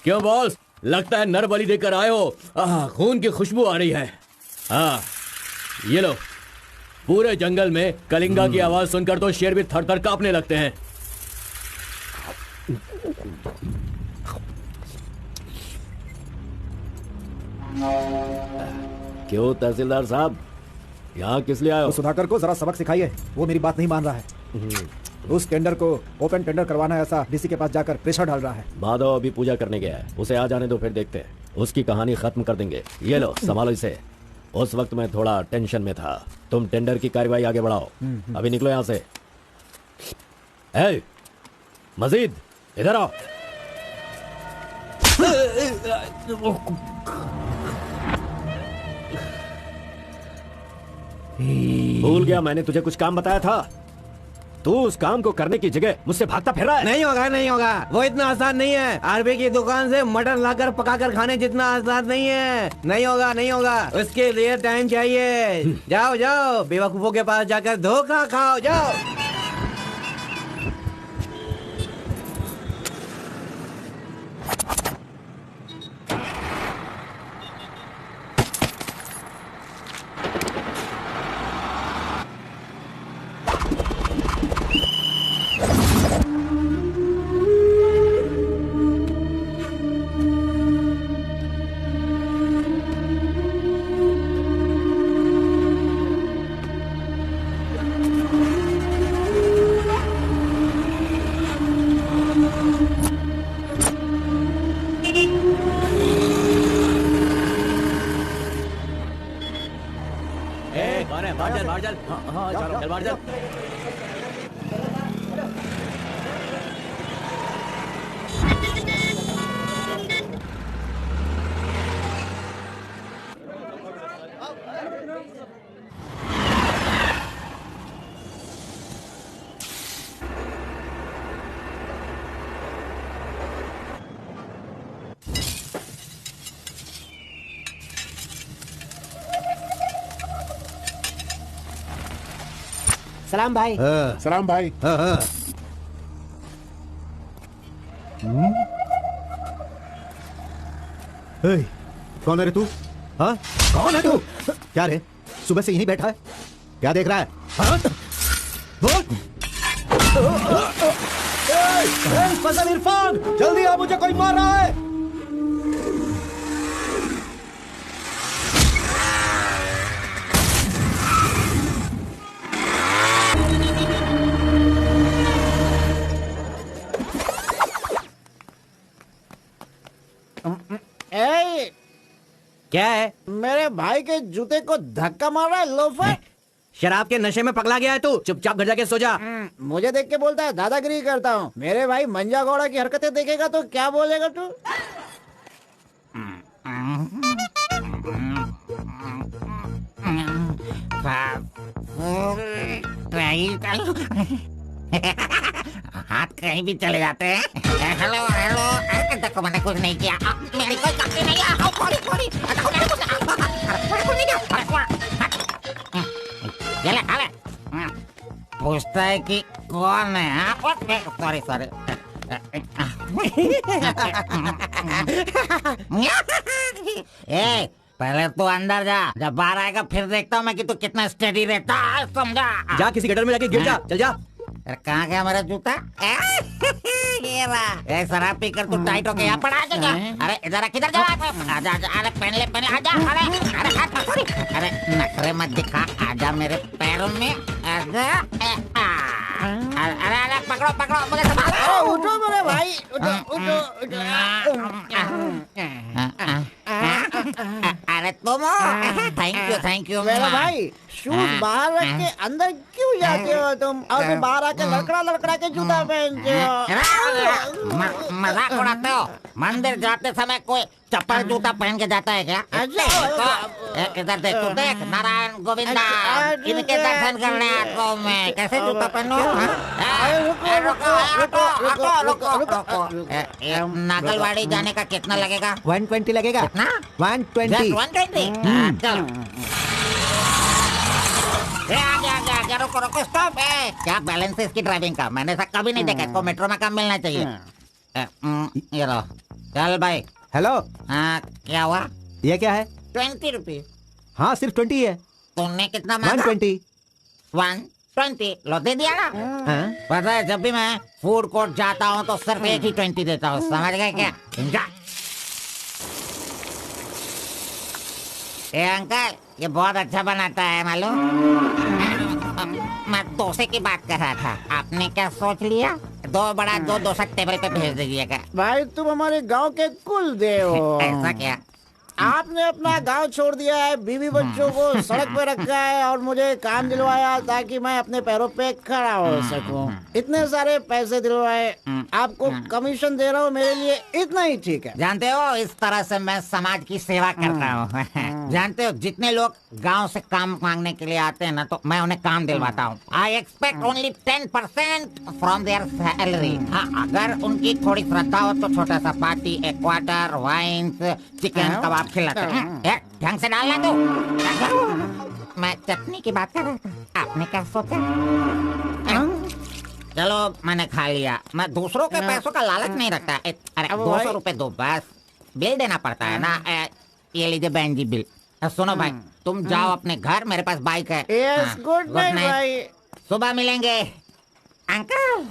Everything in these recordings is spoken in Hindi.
क्यों बॉस, लगता है नर बलि देकर आए हो। खून की खुशबू आ रही है। हाँ, ये लो। पूरे जंगल में कलिंगा की आवाज सुनकर तो शेर भी थर थर कांपने लगते हैं। क्यों तहसीलदार साहब, यहाँ किस लिए आए हो? तो सुधाकर को जरा सबक सिखाइए, वो मेरी बात नहीं मान रहा है। उस टेंडर को ओपन टेंडर करवाना है ऐसा डीसी के पास जाकर प्रेशर डाल रहा है। माधव अभी पूजा करने गया है, उसे आ जाने दो, फिर देखते हैं। उसकी कहानी खत्म कर देंगे। ये लो, संभालो इसे। उस वक्त मैं थोड़ा टेंशन में था। तुम टेंडर की कार्रवाई आगे बढ़ाओ। अभी निकलो यहाँ से। मजीद इधर आओ। भूल गया मैंने तुझे कुछ काम बताया था। तू उस काम को करने की जगह मुझसे भागता फिर रहा है। नहीं होगा, नहीं होगा, वो इतना आसान नहीं है। आरबी की दुकान से मटन लाकर पकाकर खाने जितना आसान नहीं है। नहीं होगा, नहीं होगा, उसके लिए टाइम चाहिए। जाओ जाओ, बेवकूफों के पास जाकर धोखा खाओ, जाओ। चल बाहर चल। सलाम भाई। सलाम भाई। कौन है रे तू? हाँ, कौन है तू? क्या रे, सुबह से यहीं बैठा है? क्या देख रहा है? हाँ? फजल इरफान, जल्दी आ, मुझे कोई मार रहा है। क्या है? मेरे भाई के जूते को धक्का मार रहा है लोफर। शराब के नशे में पगला गया है तू। चुपचाप घर जाके सो जा। मुझे देख के बोलता है दादागिरी करता हूँ। मेरे भाई मंजा घोड़ा की हरकतें देखेगा तो क्या बोलेगा तू? हाथ कहीं भी चले जाते हैं। हेलो हेलो, देखो मैंने कुछ नहीं किया, मेरी कोई गलती नहीं है। पूछता है कि कौन है? Sorry sorry. पहले तू अंदर जा, जब बाहर आएगा फिर देखता हूँ मैं कि तू कितना स्टेडी रहता है, समझा? जा किसी गटर में जाके गिर जा, चल जा। कहाँ गया मेरा जूता? ये रहा। शराब पीकर तू टाइट होके यहाँ पर आ जा। अरे इधर किधर जा? आजा आजा, अरे पहन ले आजा। अरे नखरे मत दिखा, आजा मेरे पैरों में आजा। अरे अरे पकड़ो पकड़ो मुझे संभालो। उठो मेरे भाई, उठो उठो। अरे तुम थैंक यू मेरे भाई, शूज बाहर रख के अंदर क्यों जाते हो तुम? और फिर बाहर आके लड़खड़ा के जूता पहनते हो। मजाक उड़ाते हो? मंदिर जाते समय कोई चप्पल जूता पहन के जाता है क्या? इधर देख, तू देख, नारायण गोविंदा, इनके दर्शन करने आता हूँ मैं। कैसे जूता पहनूं? नागलवाड़ी जाने का कितना लगेगा? 120 लगेगा। कितना? 120। 120? चल। आगे रुको रुको, स्टॉप। क्या बैलेंस है इसकी ड्राइविंग का? मैंने ऐसा कभी नहीं देखा। इसको मेट्रो में काम मिलना चाहिए। ये लो, चल भाई। हेलो, हाँ क्या हुआ? ये क्या है? 20 रुपीज। हाँ सिर्फ 20 है। तुमने कितना मांगा? 120। 120 लो दे दिया ना। हाँ? पता है जब भी मैं फूड कोर्ट जाता हूँ तो सिर्फ एक ही 20 देता हूँ, समझ गए क्या? जा। ए अंकल, ये बहुत अच्छा बनाता है मालूम। मैं डोसे की बात कर रहा था, आपने क्या सोच लिया? 2 बड़ा 2 डोसा टेबल पे भेज दीजिएगा। भाई तुम हमारे गांव के कुल देव हो। ऐसा क्या? आपने अपना गांव छोड़ दिया है, बीवी बच्चों को सड़क पे रखा है और मुझे काम दिलवाया ताकि मैं अपने पैरों पे खड़ा हो सकूं। इतने सारे पैसे दिलवाए, आपको कमीशन दे रहा हूँ, मेरे लिए इतना ही ठीक है। जानते हो, इस तरह से मैं समाज की सेवा करता हूँ। जानते हो, जितने लोग गांव से काम मांगने के लिए आते हैं ना, तो मैं उन्हें काम दिलवाता हूँ। I expect only 10% from there salary. अगर उनकी थोड़ी श्रद्धा हो तो छोटा सा पार्टी, एक क्वार्टर, वाइन्स, चिकन कबाब खिलाते हैं। ढंग से डालना तो। मैं चटनी की बात कर रहा था, आपने क्या सोचा? चलो मैंने खा लिया। मैं दूसरों के पैसों का लालच नहीं रखता। अरे 200 रुपए दो बस, बिल देना पड़ता है ना। ये लीजिए बहन जी बिल। सुनो भाई, तुम जाओ अपने घर, मेरे पास बाइक है। यस, गुड नाइट भाई। सुबह मिलेंगे। अंकल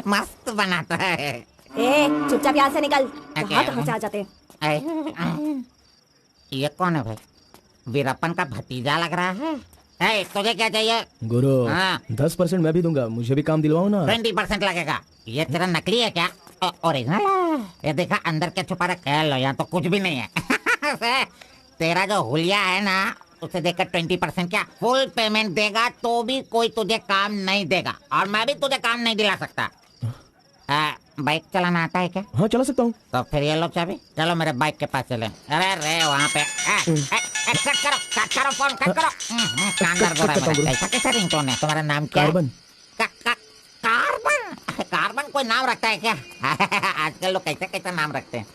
मस्त बनाता है। ए, चुपचाप यहाँ से निकल। कहाँ से आ जाते हैं? ये कौन है भाई? वीरप्पन का भतीजा लग रहा है। तुझे क्या चाहिए? गुरु, हाँ। 10% मैं भी दूंगा, मुझे भी काम दिलवाओ ना। 20% लगेगा। ये तेरा नकली है क्या? ओरिजिनल है। ये देखा अंदर क्या छुपा रखा है? लो, यहाँ तो कुछ भी नहीं है। तेरा जो हुलिया है ना, उसे देखकर 20% क्या फुल पेमेंट देगा तो भी कोई तुझे काम नहीं देगा, और मैं भी तुझे काम नहीं दिला सकता। बाइक चलाना आता है क्या? हाँ चला सकता हूँ। तो फिर ये लो चाबी, चलो मेरे बाइक के पास चले। अरे रे वहाँ पे कट करो फोन, कट करो। कांदर बोल रहा है। कैसा कैसा रिंगटोन है? तुम्हारा नाम क्या है? कार्बन। कार्बन? कार्बन कोई नाम रखता है क्या? आजकल लोग कैसा कैसा नाम रखते हैं।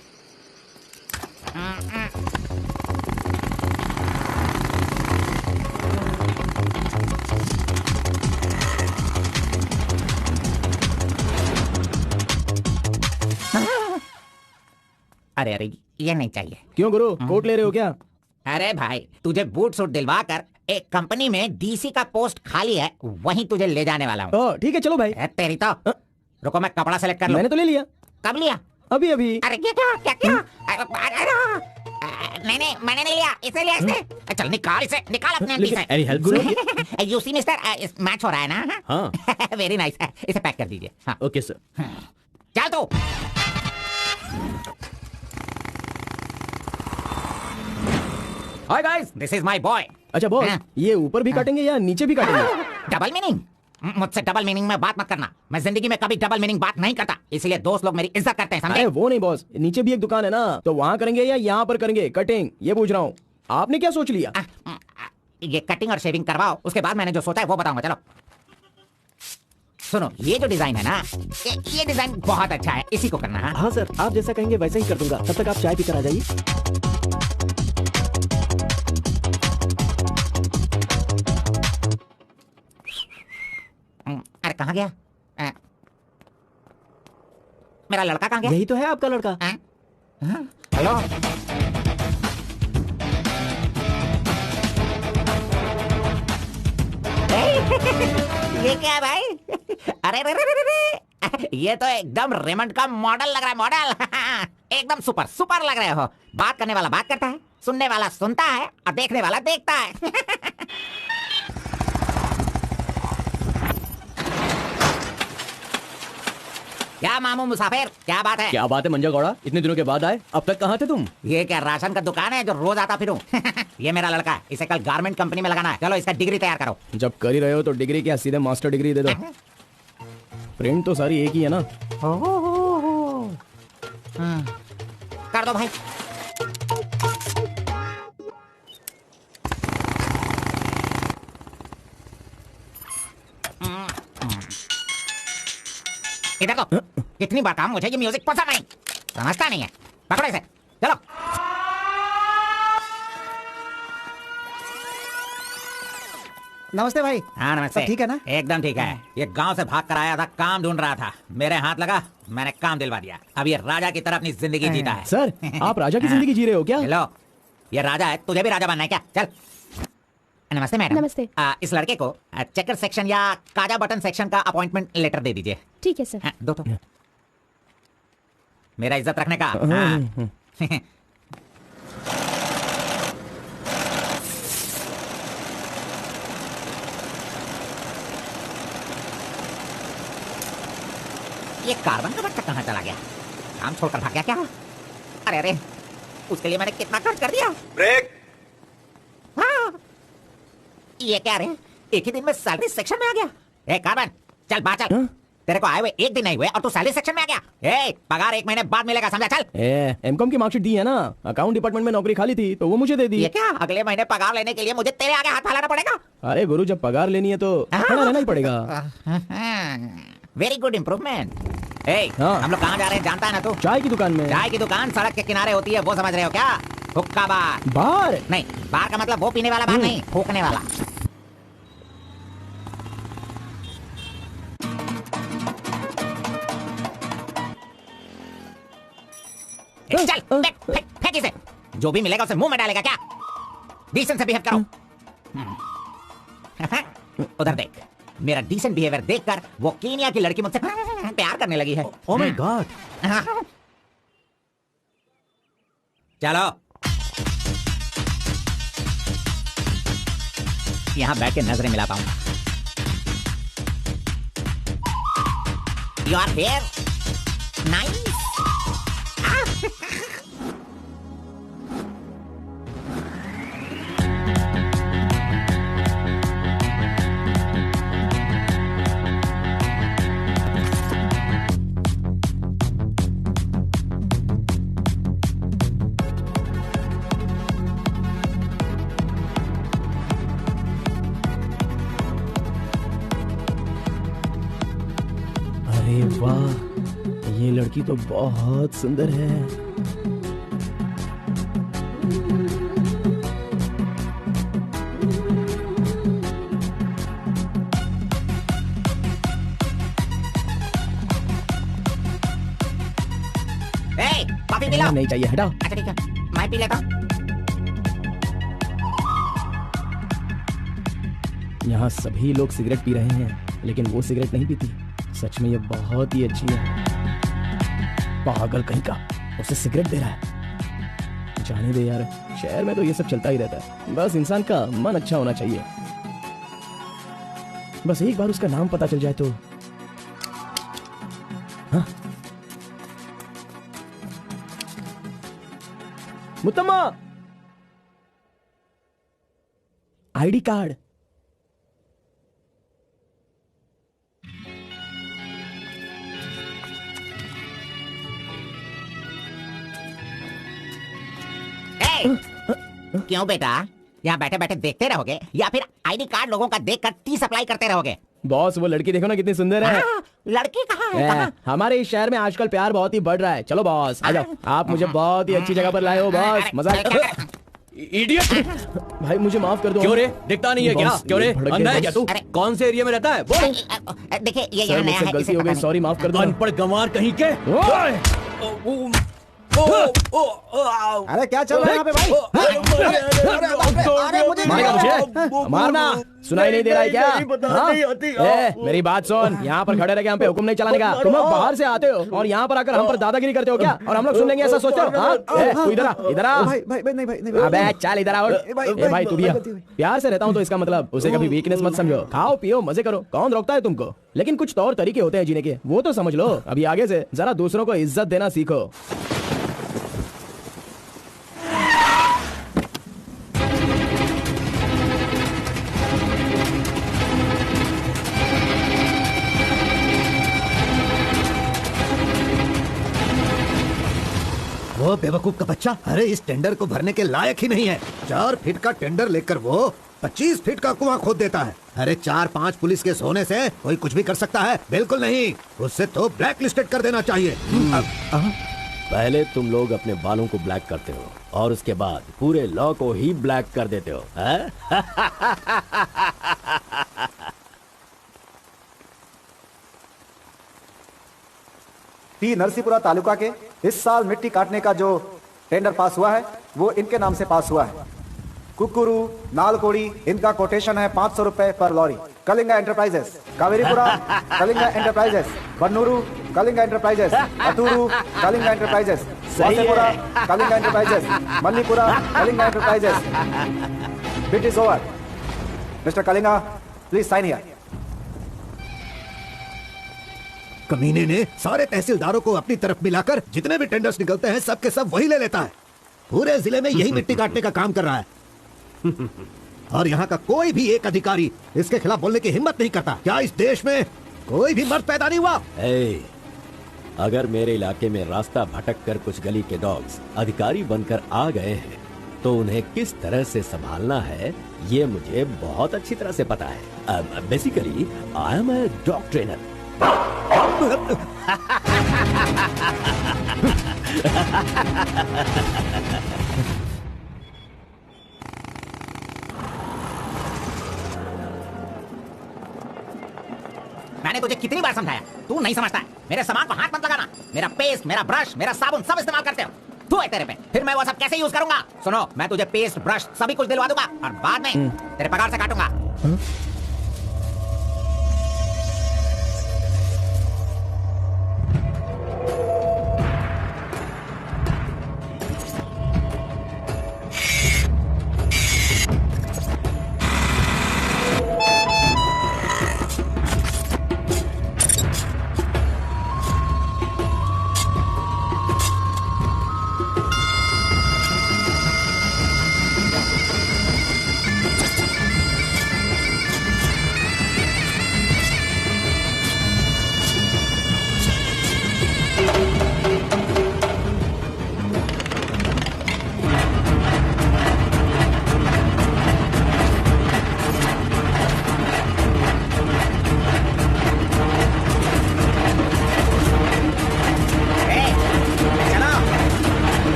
अरे अरे ये नहीं चाहिए। क्यों गुरु, कोट ले रहे हो क्या? अरे भाई, तुझे बूट सूट दिलवा कर एक कंपनी में डीसी का पोस्ट खाली है, वहीं तुझे ले जाने वाला हूँ। ठीक है चलो भाई। तेरी तो। रुको मैं कपड़ा सेलेक्ट कर लूं। मैंने तो ले लिया। कब लिया? अभी अभी। अरे क्या? नहीं मैंने नहीं लिया, इसे लिया इसने। चल निकाल इसे, निकाल अपने एमडी से। Any help Guru? You see mister, match हो रहा है ना? हाँ। Very nice. इसे पैक कर दीजिए। हाँ। Okay sir. चल तू। Hi guys, this is my boy. अच्छा बॉस, ये ऊपर भी काटेंगे या नीचे भी काटेंगे? Double meaning? मुझसे डबल मीनिंग में बात मत करना। मैं जिंदगी में कभी डबल मीनिंग बात नहीं करता, इसलिए दोस्त लोग मेरी इज्जत करते हैं, समझे? अरे वो नहीं बॉस, नीचे भी एक दुकान है ना, तो वहाँ करेंगे या यहाँ पर करेंगे कटिंग, ये पूछ रहा हूँ। आपने क्या सोच लिया? ये कटिंग और शेविंग करवाओ, उसके बाद मैंने जो सोचा है वो बताऊंगा। चलो सुनो, ये जो डिजाइन है ना, ये डिजाइन बहुत अच्छा है, इसी को करना है। हाँ सर, आप जैसा कहेंगे वैसा ही कर दूंगा। तब तक आप चाय पीकर आ जाइए। अरे कहाँ गया? मेरा लड़का कहाँ गया? यही तो है आपका लड़का। हेलो। ये क्या है भाई? अरे रे रे रे रे, ये तो एकदम रेमंड का मॉडल लग रहा है, मॉडल। एकदम सुपर सुपर लग रहे हो। बात करने वाला बात करता है, सुनने वाला सुनता है, और देखने वाला देखता है। क्या मामू मुसाफिर, क्या बात है? क्या बात है मंजा गौड़ा, इतने दिनों के बाद आए, अब तक कहाँ थे तुम? ये क्या राशन का दुकान है जो रोज आता फिरूं? ये मेरा लड़का है, इसे कल गारमेंट कंपनी में लगाना है। चलो इसका डिग्री तैयार करो। जब कर ही रहे हो तो डिग्री क्या, सीधे मास्टर डिग्री दे दो। प्रिंट तो सारी एक ही है ना। कर दो भाई। इधर को। कितनी बार कहा मुझे ये म्यूजिक पसंद नहीं, समझता नहीं है। पकड़ो इसे, चलो। नमस्ते भाई। हाँ नमस्ते। सब ठीक है ना? एकदम ठीक है। ये गांव से भाग कर आया था, काम ढूंढ रहा था, मेरे हाथ लगा, मैंने काम दिलवा दिया। अब ये राजा की तरह अपनी जिंदगी जीता है। सर आप राजा की जिंदगी जी रहे हो क्या? हेलो, ये राजा है, तुझे भी राजा बनना है क्या? चल। नमस्ते मैडम। नमस्ते। इस लड़के को चेकर सेक्शन या काजा बटन सेक्शन का अपॉइंटमेंट लेटर दे दीजिए। ठीक है सर। हाँ, दो तो। मेरा इज्जत रखने का। हाँ। ये कार्बन का बच्चा कहाँ चला गया? काम छोड़कर भाग गया क्या? अरे अरे, उसके लिए मैंने कितना खर्च कर दिया। ब्रेक। हाँ। ये क्या रे, एक ही दिन में सैलरी सेक्शन में आ गया। ए कार्बन, चल बाहर चल। तेरे को आए हुए एक दिन नहीं हुए और तू सैलरी सेक्शन में आ गया। ए, पगार 1 महीने बाद मिलेगा, समझा? चल। एमकॉम की मार्कशीट दी है ना, अकाउंट डिपार्टमेंट में नौकरी खाली थी तो वो मुझे दे दी। ये क्या, अगले महीने पगार लेने के लिए मुझे तेरे आगे हाथ फैलाना पड़ेगा? अरे गुरु, जब पगार लेनी है तो खड़ा रहना ही पड़ेगा। Very good improvement. ए, हाँ। हम लोग कहाँ जा रहे हैं जानता है ना तू? चाय की दुकान में। चाय की दुकान सड़क के किनारे होती है, वो समझ रहे हो क्या? हुक्का बार। बार? नहीं, बार का मतलब वो पीने वाला बार नहीं, फूकने वाला। चल फेंक इसे। जो भी मिलेगा उसे मुंह में डालेगा क्या? डिसेंट से बिहेव करो। उधर देख, मेरा डिसेंट बिहेवियर देखकर वो कीनिया की लड़की मुझसे प्यार करने लगी है। Oh my God. चलो यहाँ बैठ के नजरें मिला पाऊंगा। You are here, nice. अरे वाह, ये लड़की तो बहुत सुंदर है। कॉफी पी लो। नहीं चाहिए, हटाओ। अच्छा ठीक है, मैं पी लेता हूँ। यहाँ सभी लोग सिगरेट पी रहे हैं लेकिन वो सिगरेट नहीं पीती। सच में ये बहुत ही अच्छी है। पागल कहीं का, उसे सिगरेट दे रहा है। जाने दे यार, शहर में तो ये सब चलता ही रहता है। बस इंसान का मन अच्छा होना चाहिए। बस एक बार उसका नाम पता चल जाए तो। हाँ? मुतम्मा, आईडी कार्ड। क्यों बेटा, यहाँ बैठे बैठे देखते रहोगे या फिर आईडी कार्ड लोगों का देखकर टी सप्लाई करते रहोगे? बॉस, वो लड़की देखो ना कितनी सुंदर है। लड़की कहाँ है? कहाँ? हमारे इस शहर में आजकल प्यार बहुत ही बढ़ रहा है। चलो बॉस, आ जाओ। आप मुझे बहुत ही अच्छी जगह पर लाए हो बॉस। मजा। इडियट। भाई मुझे माफ कर दो। क्यों रे, दिखता नहीं है क्या? क्यों रे, अंधा है क्या तू? अरे। कौन से एरिया में रहता है? बोल। देखिए ये सर, यहाँ नया मुझसे है, गलती इसे हो पता गई, नहीं। सॉरी, माफ कर दो। अनपढ़ गंवार कहीं के। अरे क्या चल रहा है यहाँ पे भाई? अरे मुझे मारेगा मुझे? मारना सुनाई नहीं दे रहा है क्या? हाँ? मेरी बात सुन, यहाँ पर खड़े रह के हम पे हुक्म नहीं चलाने का। तुम लोग बाहर से आते हो और यहाँ पर आकर हम पर दादागिरी करते हो क्या? और हम लोग सुन लेंगे ऐसा सोचते हो? हाँ? तू इधर आ, इधर आ। भाई भाई भाई नहीं भाई नहीं। अबे चल इधर आओ। भाई तू भी आ। प्यार से रहता हूँ तो इसका मतलब उसे कभी वीकनेस मत समझो। खाओ पियो मजे करो, कौन रोकता है तुमको? लेकिन कुछ तौर तरीके होते हैं जीने के, वो तो समझ लो। अभी आगे से जरा दूसरों को इज्जत देना सीखो। वो बेवकूफ का बच्चा, अरे इस टेंडर को भरने के लायक ही नहीं है। 4 फीट का टेंडर लेकर वो 25 फीट का कुआं खोद देता है। अरे 4-5 पुलिस केस होने से कोई कुछ भी कर सकता है? बिल्कुल नहीं, उससे तो ब्लैक लिस्टेड कर देना चाहिए। पहले तुम लोग अपने बालों को ब्लैक करते हो और उसके बाद पूरे लॉ को ही ब्लैक कर देते हो, हैं? टी नरसीपुरा तालुका के इस साल मिट्टी काटने का जो टेंडर पास हुआ है वो इनके नाम से पास हुआ है। कुकुरू, नालकोड़ी, इनका कोटेशन है 500 रुपए पर lorry. Kalinga enterprises, Kaveripura Kalinga enterprises, Bannuru Kalinga enterprises, Aturu Kalinga enterprises, Vasepura Kalinga enterprises, Mallipura Kalinga enterprises. Bid is over. Mister Kalinga, please sign here. कमीने ने सारे तहसीलदारों को अपनी तरफ मिलाकर जितने भी टेंडर्स निकलते हैं सबके सब वही ले लेता है। पूरे जिले में यही मिट्टी काटने का काम कर रहा है। और यहाँ का कोई भी एक अधिकारी इसके खिलाफ बोलने की हिम्मत नहीं करता। क्या इस देश में कोई भी मर्द पैदा नहीं हुआ? अगर मेरे इलाके में रास्ता भटक कर कुछ गली के डॉग्स अधिकारी बनकर आ गए हैं तो उन्हें किस तरह से संभालना है ये मुझे बहुत अच्छी तरह से पता है। Basically I am a dog trainer. मैंने तुझे कितनी बार समझाया, तू नहीं समझता है। मेरे सामान को हाथ मत लगाना। मेरा पेस्ट, मेरा ब्रश, मेरा साबुन सब इस्तेमाल करते हो। तू है तेरे पे, फिर मैं वो सब कैसे यूज करूंगा? सुनो, मैं तुझे पेस्ट, ब्रश सभी कुछ दिलवा दूंगा और बाद में तेरे पगार से काटूंगा।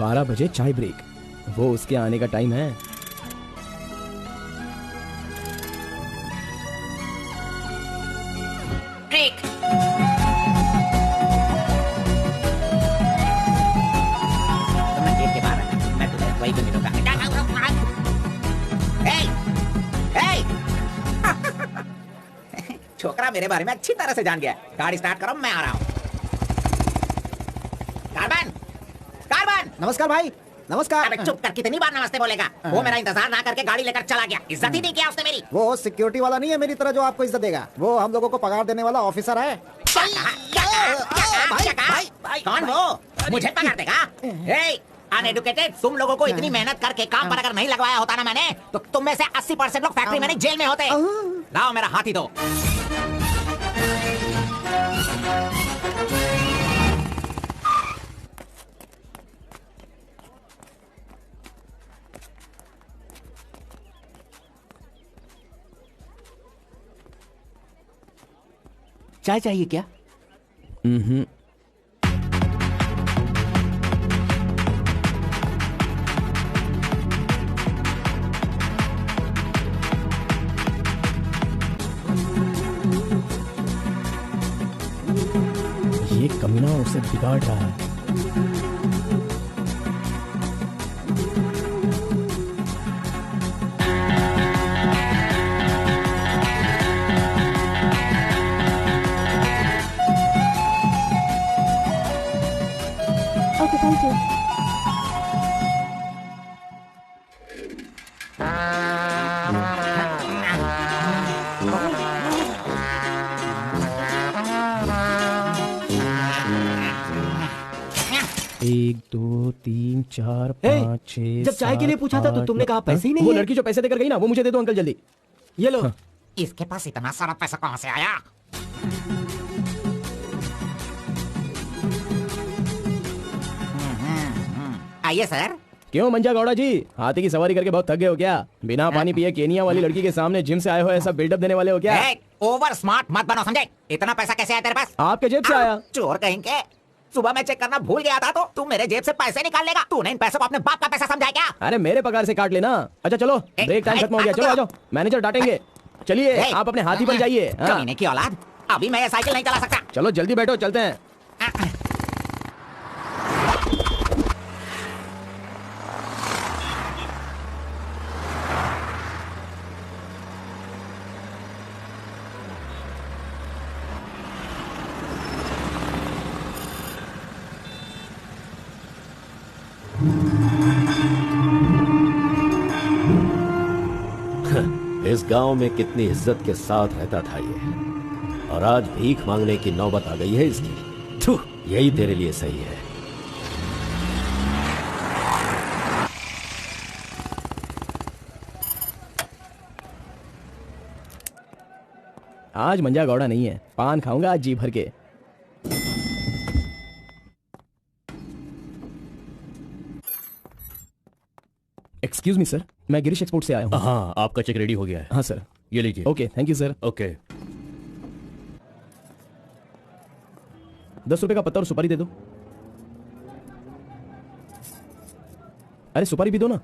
बारह बजे चाय ब्रेक, वो उसके आने का टाइम है। ब्रेक। तो मैं गेट के बाहर रहना, मैं तुझे वही पे मिलूंगा। छोकरा मेरे बारे में अच्छी तरह से जान गया। गाड़ी स्टार्ट करो, मैं आ रहा हूँ। Carbon, carbon. नमस्कार भाई, नमस्कार। अबे चुप कर, कितनी बार नमस्ते बोलेगा? वो मेरा इंतजार ना करके गाड़ी लेकर चला गया। इज्जत ही नहीं किया उसने मेरी। वो सिक्योरिटी वाला नहीं है मेरी तरह जो आपको इज्जत देगा। वो हम लोगों को पगार देने वाला ऑफिसर है। कौन वो? मुझे पगार देगा? अनएडुकेटेड, तुम लोगों को इतनी मेहनत करके काम पर अगर नहीं लगवाया होता ना मैंने, तो तुम में से 80% लोग फैक्ट्री में नहीं जेल में होते। लाओ मेरा हाथी दो। चाय चाहिए क्या? ये कमीना उसे बिगाड़ रहा है। Okay, thank you. एक, दो, तीन, चार, पाँच, छह। जब चाय के लिए पूछा था तो तुमने कहा पैसे ही नहीं वो है। लड़की जो पैसे देकर गई ना, वो मुझे दे दो अंकल जल्दी। ये लो। इसके पास इतना सारा पैसा कहाँ से आया? आइए सर। क्यों मंजा गौड़ा जी, हाथी की सवारी करके बहुत थक गए हो क्या? बिना पानी पिए केनिया वाली लड़की के सामने जिम से आए हो, ऐसा बिल्डअप देने वाले हो क्या? ओवर स्मार्ट मत बनो, समझे? इतना पैसा कैसे आया तेरे पास? आपके जेब से आया। चोर कहेंगे। सुबह मैं चेक करना भूल गया था तो तू मेरे जेब से पैसे निकाल लेगा। तूने इन पैसों को अपने बाप का पैसा समझा क्या? अरे मेरे पगार से काट लेना। अच्छा चलो, ब्रेक टाइम खत्म हो गया, चलो आ जाओ, मैनेजर डांटेंगे। चलिए आप अपने हाथी पर जाइए। कमीने की औलाद, अभी मैं ये साइकिल नहीं चला सकता। चलो जल्दी बैठो, चलते हैं। इस गांव में कितनी इज्जत के साथ रहता था ये, और आज भीख मांगने की नौबत आ गई है इसकी। थू, यही तेरे लिए सही है। आज मंजा गौड़ा नहीं है, पान खाऊंगा आज जी भर के। एक्सक्यूज मी सर, मैं गिरीश एक्सपोर्ट से आया हूँ। हाँ, आपका चेक रेडी हो गया है। हाँ सर। ये लीजिए। Okay, thank you sir. Okay. 10 रुपए का पत्ता और सुपारी दे दो। अरे सुपारी भी दो ना।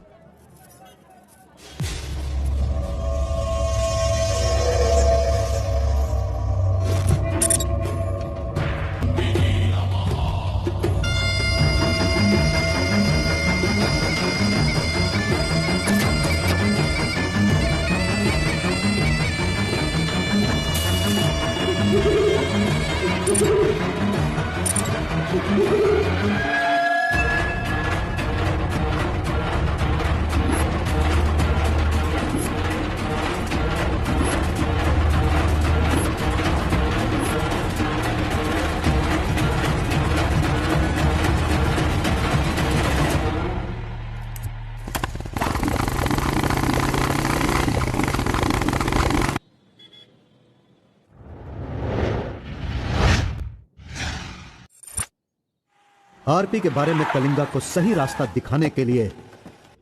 आरपी के बारे में कलिंगा को सही रास्ता दिखाने के लिए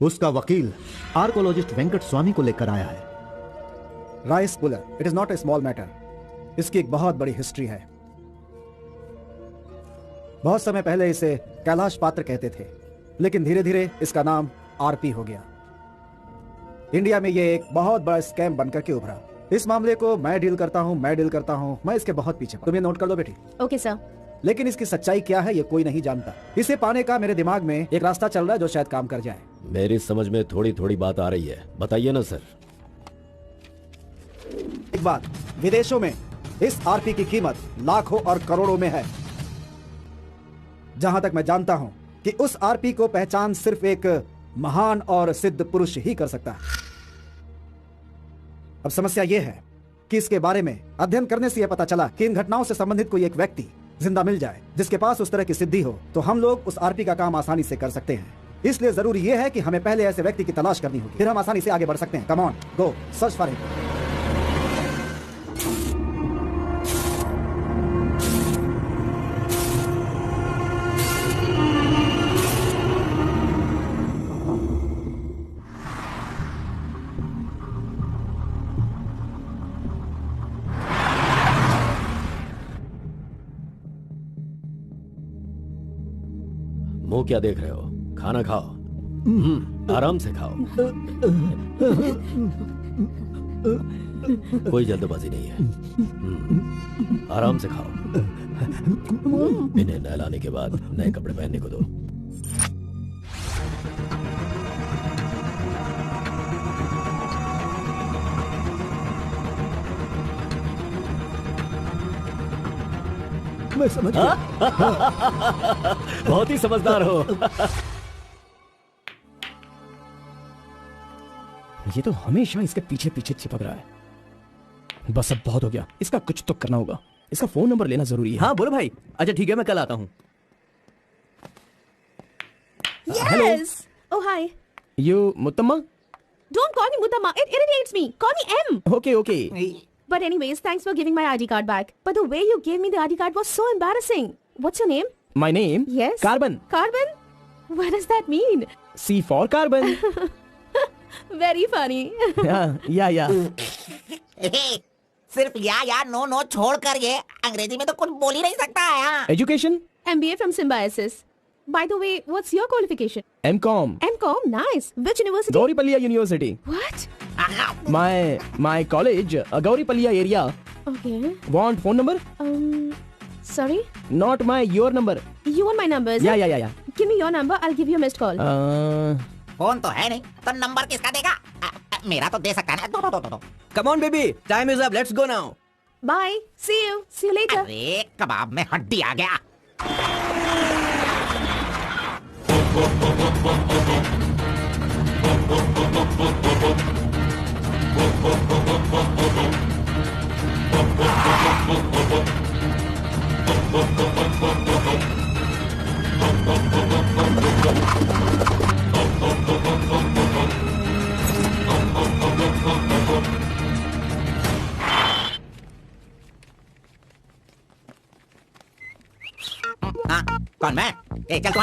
उसका वकील आर्कोलॉजिस्ट वेंकट स्वामी को लेकर आया है। Rice puller, it is not a small matter. इसकी एक बहुत बड़ी हिस्ट्री है। बहुत समय पहले इसे कैलाश पात्र कहते थे, लेकिन धीरे धीरे इसका नाम आरपी हो गया। इंडिया में यह एक बहुत बड़ा स्कैम बनकर के उभरा। इस मामले को मैं डील करता हूं, मैं इसके बहुत पीछे। तुम ये नोट कर लो बेटी। Okay sir. लेकिन इसकी सच्चाई क्या है ये कोई नहीं जानता। इसे पाने का मेरे दिमाग में एक रास्ता चल रहा है जो शायद काम कर जाए। मेरी समझ में थोड़ी थोड़ी बात आ रही है, बताइए ना सर। एक बात, विदेशों में इस आरपी की कीमत लाखों और करोड़ों में है। जहां तक मैं जानता हूं कि उस आरपी को पहचान सिर्फ एक महान और सिद्ध पुरुष ही कर सकता है। अब समस्या यह है कि इसके बारे में अध्ययन करने से यह पता चला कि इन घटनाओं से संबंधित कोई एक व्यक्ति जिंदा मिल जाए जिसके पास उस तरह की सिद्धि हो, तो हम लोग उस आरपी का काम आसानी से कर सकते हैं। इसलिए जरूरी यह है कि हमें पहले ऐसे व्यक्ति की तलाश करनी होगी, फिर हम आसानी से आगे बढ़ सकते हैं। Come on, go search for him. मुंह क्या देख रहे हो? खाना खाओ, आराम से खाओ। कोई जल्दबाजी नहीं है, आराम से खाओ। इन्हें नहलाने के बाद नए कपड़े पहनने को दो। मैं समझ गया। बहुत ही समझदार हो। ये तो हमेशा इसके पीछे पीछे चिपक रहा है। बस अब बहुत हो गया, इसका कुछ तो करना होगा। इसका फोन नंबर लेना जरूरी है। हाँ बोलो भाई। अच्छा ठीक है, मैं कल आता हूँ। Yes. Oh hi. You Muttamma? Don't call me Mutamma. It irritates me. Call me M. Okay okay. But anyways, thanks for giving my ID card back. But the way you gave me the ID card was so embarrassing. What's your name? My name? Yes. Carbon. Carbon? What does that mean? C for carbon. Very funny. Yeah. सिर्फ या नो नो छोड़कर ये अंग्रेजी में तो कुछ बोल ही नहीं सकता है। हाँ। Education? MBA from Symbiosis. By the way, what's your qualification? M.Com. M.Com, nice. Which university? Gauripalliya University. What? My college, Gauripalliya area. Okay. Want phone number? Sorry? Not your number. You want my number, is Yeah, it? yeah. Give me your number, I'll give you a missed call. Phone तो है नहीं, तो नंबर किसका देगा? मेरा तो दे सकता है ना। दो। Come on, baby. Time is up. Let's go now. Bye. See you. See you later. अरे कबाब में हड्डी आ गया। हाँ, कौन मैं? ए, चल तुम।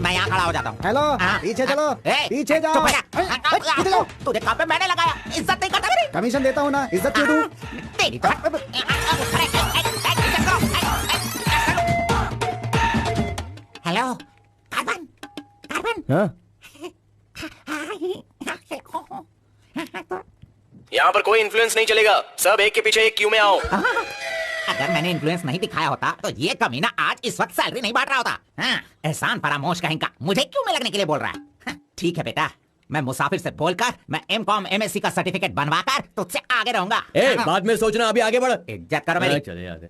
मैं यहाँ खड़ा हो जाता हूँ। हेलो, हाँ, पीछे चलो, ए, पीछे जाओ। चुप हो जा। पीछे जाओ। तुझे काम पे मैंने लगाया, इज्जत नहीं करता मेरी। कमीशन देता हूँ ना, इज्जत क्यों दूँ? तेरी तो। Hello, carbon. हाँ? यहाँ पर कोई इन्फ्लुएंस नहीं चलेगा। सब एक के पीछे एक क्यू में आओ। अगर मैंने इन्फ्लुएंस नहीं दिखाया होता तो ये कमीना आज इस वक्त सैलरी नहीं बांट रहा होता। हाँ, एहसान फरामोश कहेंगे, मुझे क्यों में लगने के लिए बोल रहा है? हाँ, ठीक है बेटा, मैं मुसाफिर से बोलकर मैं M.Com MSc का सर्टिफिकेट बनवाकर तुझसे आगे रहूंगा। बाद में सोचना, अभी आगे बढ़। इज्जत करो मेरी। चले आगे।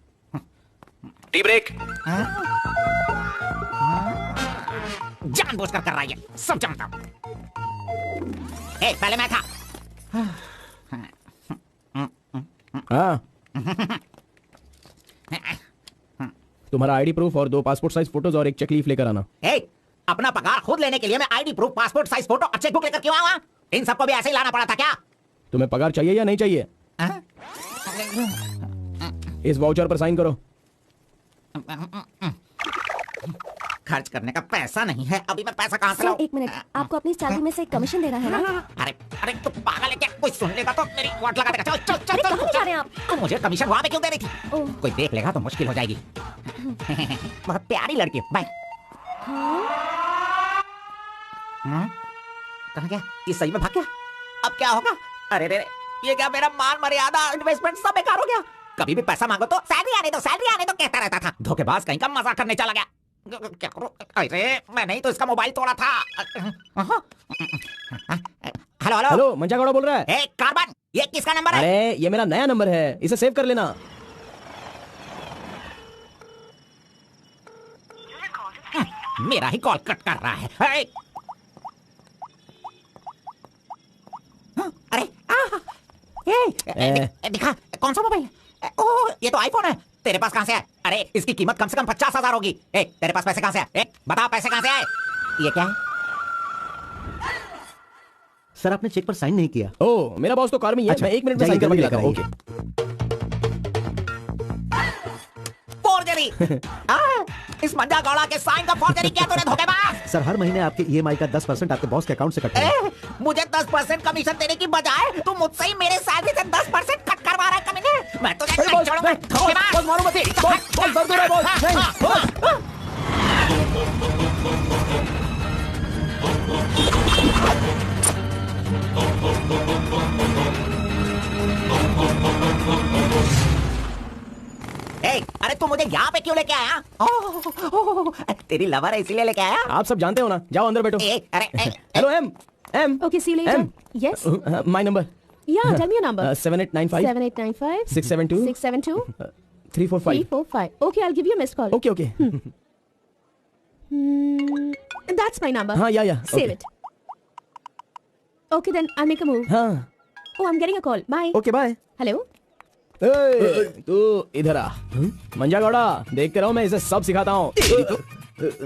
Tea break. जानबूझकर कर रहा है, सब जानता हूँ। पहले मैं था। हाँ। तुम्हारा आईडी प्रूफ और 2 पासपोर्ट साइज फोटोज और एक चेक लीफ लेकर आना। अपना पगार खुद लेने के लिए मैं ID proof, passport size photo और चेकबुक लेकर क्यों आऊंगा? इन सबको भी ऐसे ही लाना पड़ा था क्या? तुम्हें पगार चाहिए या नहीं चाहिए? इस वाउचर पर साइन करो। खर्च करने का पैसा नहीं है, अभी मैं पैसा कहाँ से सर, लाऊं? 1 मिनट, आपको अपनी सैलरी में से कमीशन देना है ना? अरे तू पागल है क्या? कोई सुन लेगा तो मेरी वाट लगा देगा। चल चल चल अरे चल। कहाँ जा रहे हैं आप? तू मुझे कमीशन वहाँ पे क्यों दे रही थी? ओह। कोई देख लेगा तो मुश्किल हो जाएगी। बहुत प्यारी लड़की है। बाय। कहाँ गया? ये सही में भाग गया? अब क्या होगा? अरे रे, ये क्या मेरा मान मर्यादा इन्वेस्टमेंट सब बेकार हो गया? कभी भी पैसा मांगो तो सैलरी आने दो कहता रहता था। धोखेबाज कहीं का मजाक करने चला गया। क्या करूं? अरे मैंने ही तो इसका मोबाइल तोड़ा था। हेलो हेलो, मंजागौड़ा बोल रहा है। कार्बन, ये किसका नंबर है? अरे ये मेरा नया नंबर है, इसे सेव कर लेना। मेरा ही कॉल कट कर रहा है। अरे दिखा, कौन सा मोबाइल? ओह, ये तो आईफोन है। तेरे पास कहाँ से है? अरे इसकी कीमत कम से कम 50,000 होगी। तेरे पास पैसे कहाँ से आए? बता, पैसे कहाँ से आए? ये क्या है? सर, आपने चेक पर साइन नहीं किया। ओह, मेरा बॉस तो कार में ही है। मैं 1 मिनट में साइन करके लाता हूँ। ओके। फोर्जरी। इस मंजागौड़ा के साइन का फोर्जरी किया तूने, धोखेबाज। सर, हर महीने आपके EMI का 10% आपके बॉस के अकाउंट से कट होगा। मुझे 10% कमीशन देने की बजाय तू मुझसे ही मेरे सैलरी से 10% कट करवा रहा है कमीने। मैं तुझे नहीं छोड़ूंगा, धोखेबाज। बॉस मारो मत। बॉस दर्द हो रहा है, बॉस। नहीं, बॉस। अरे तू मुझे यहाँ पे क्यों लेके आया? तेरी लवर है इसीलिए लेके आया? आप सब जानते हो ना। जाओ अंदर बैठो। Hello ma'am. Okay, see you later. Yes. My number. Yeah, tell me your number. 7895 7895 672 672 345. 345. Okay, I'll give you a missed call. Okay. That's my number. हाँ, yeah. Save it. Okay, then I'll make a move. हाँ. Oh, I'm getting a call. Bye. Okay, bye. Hello? तू इधर आ। मंजागौड़ा, देखते रहो, मैं इसे सब सिखाता हूँ।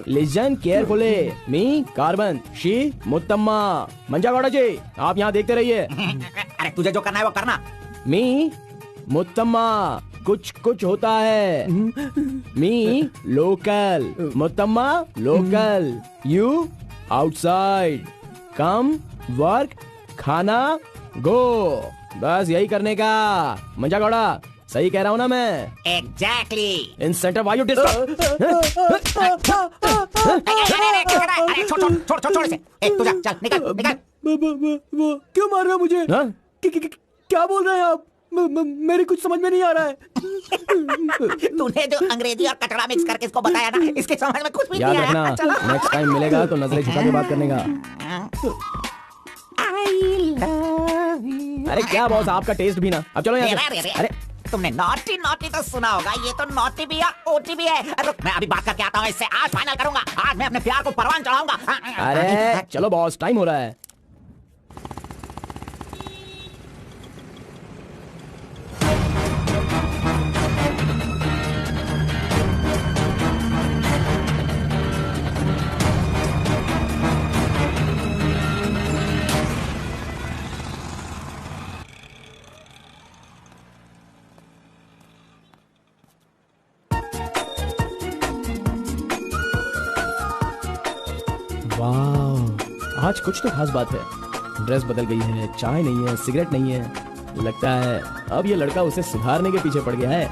Listen carefully. Me carbon, she Muttamma. Manjagowda ji, आप यहाँ देखते रहिए। अरे तुझे जो करना है वो करना। मी मुत्तम्मा, कुछ कुछ होता है। Me local, Muttamma local, you outside, come work, खाना गो, बस यही करने का। मंजा गौड़ा, सही कह रहा हूँ ना मैं? एग्जैक्टली। इंसेंटिव वायु डिस्टर्ब। छोड़ इसे। तू जा, चल निकल निकल। क्यों मार रहे हो मुझे? क्या बोल रहे हैं आप? मेरी कुछ समझ में नहीं आ रहा है। तूने जो अंग्रेजी और कचड़ा मिक्स करके इसको बताया ना, इसके समझ में कुछ भी याद नहीं आया। रखना, नेक्स्ट टाइम मिलेगा तो नजरें झुका के बात करने का। अरे क्या बॉस, आपका टेस्ट भी ना। अब चलो यहाँ से। अरे तुमने नॉटी नॉटी तो सुना होगा, ये तो नॉटी भी है, ओटी भी है। रुक, मैं अभी बात करके आता हूँ इससे। आज फाइनल करूंगा, आज मैं अपने प्यार को परवान चढ़ाऊंगा। अरे चलो बॉस, टाइम हो रहा है। वाह, आज कुछ तो खास बात है। ड्रेस बदल गई है, चाय नहीं है, सिगरेट नहीं है। लगता है अब ये लड़का उसे सुधारने के पीछे पड़ गया है।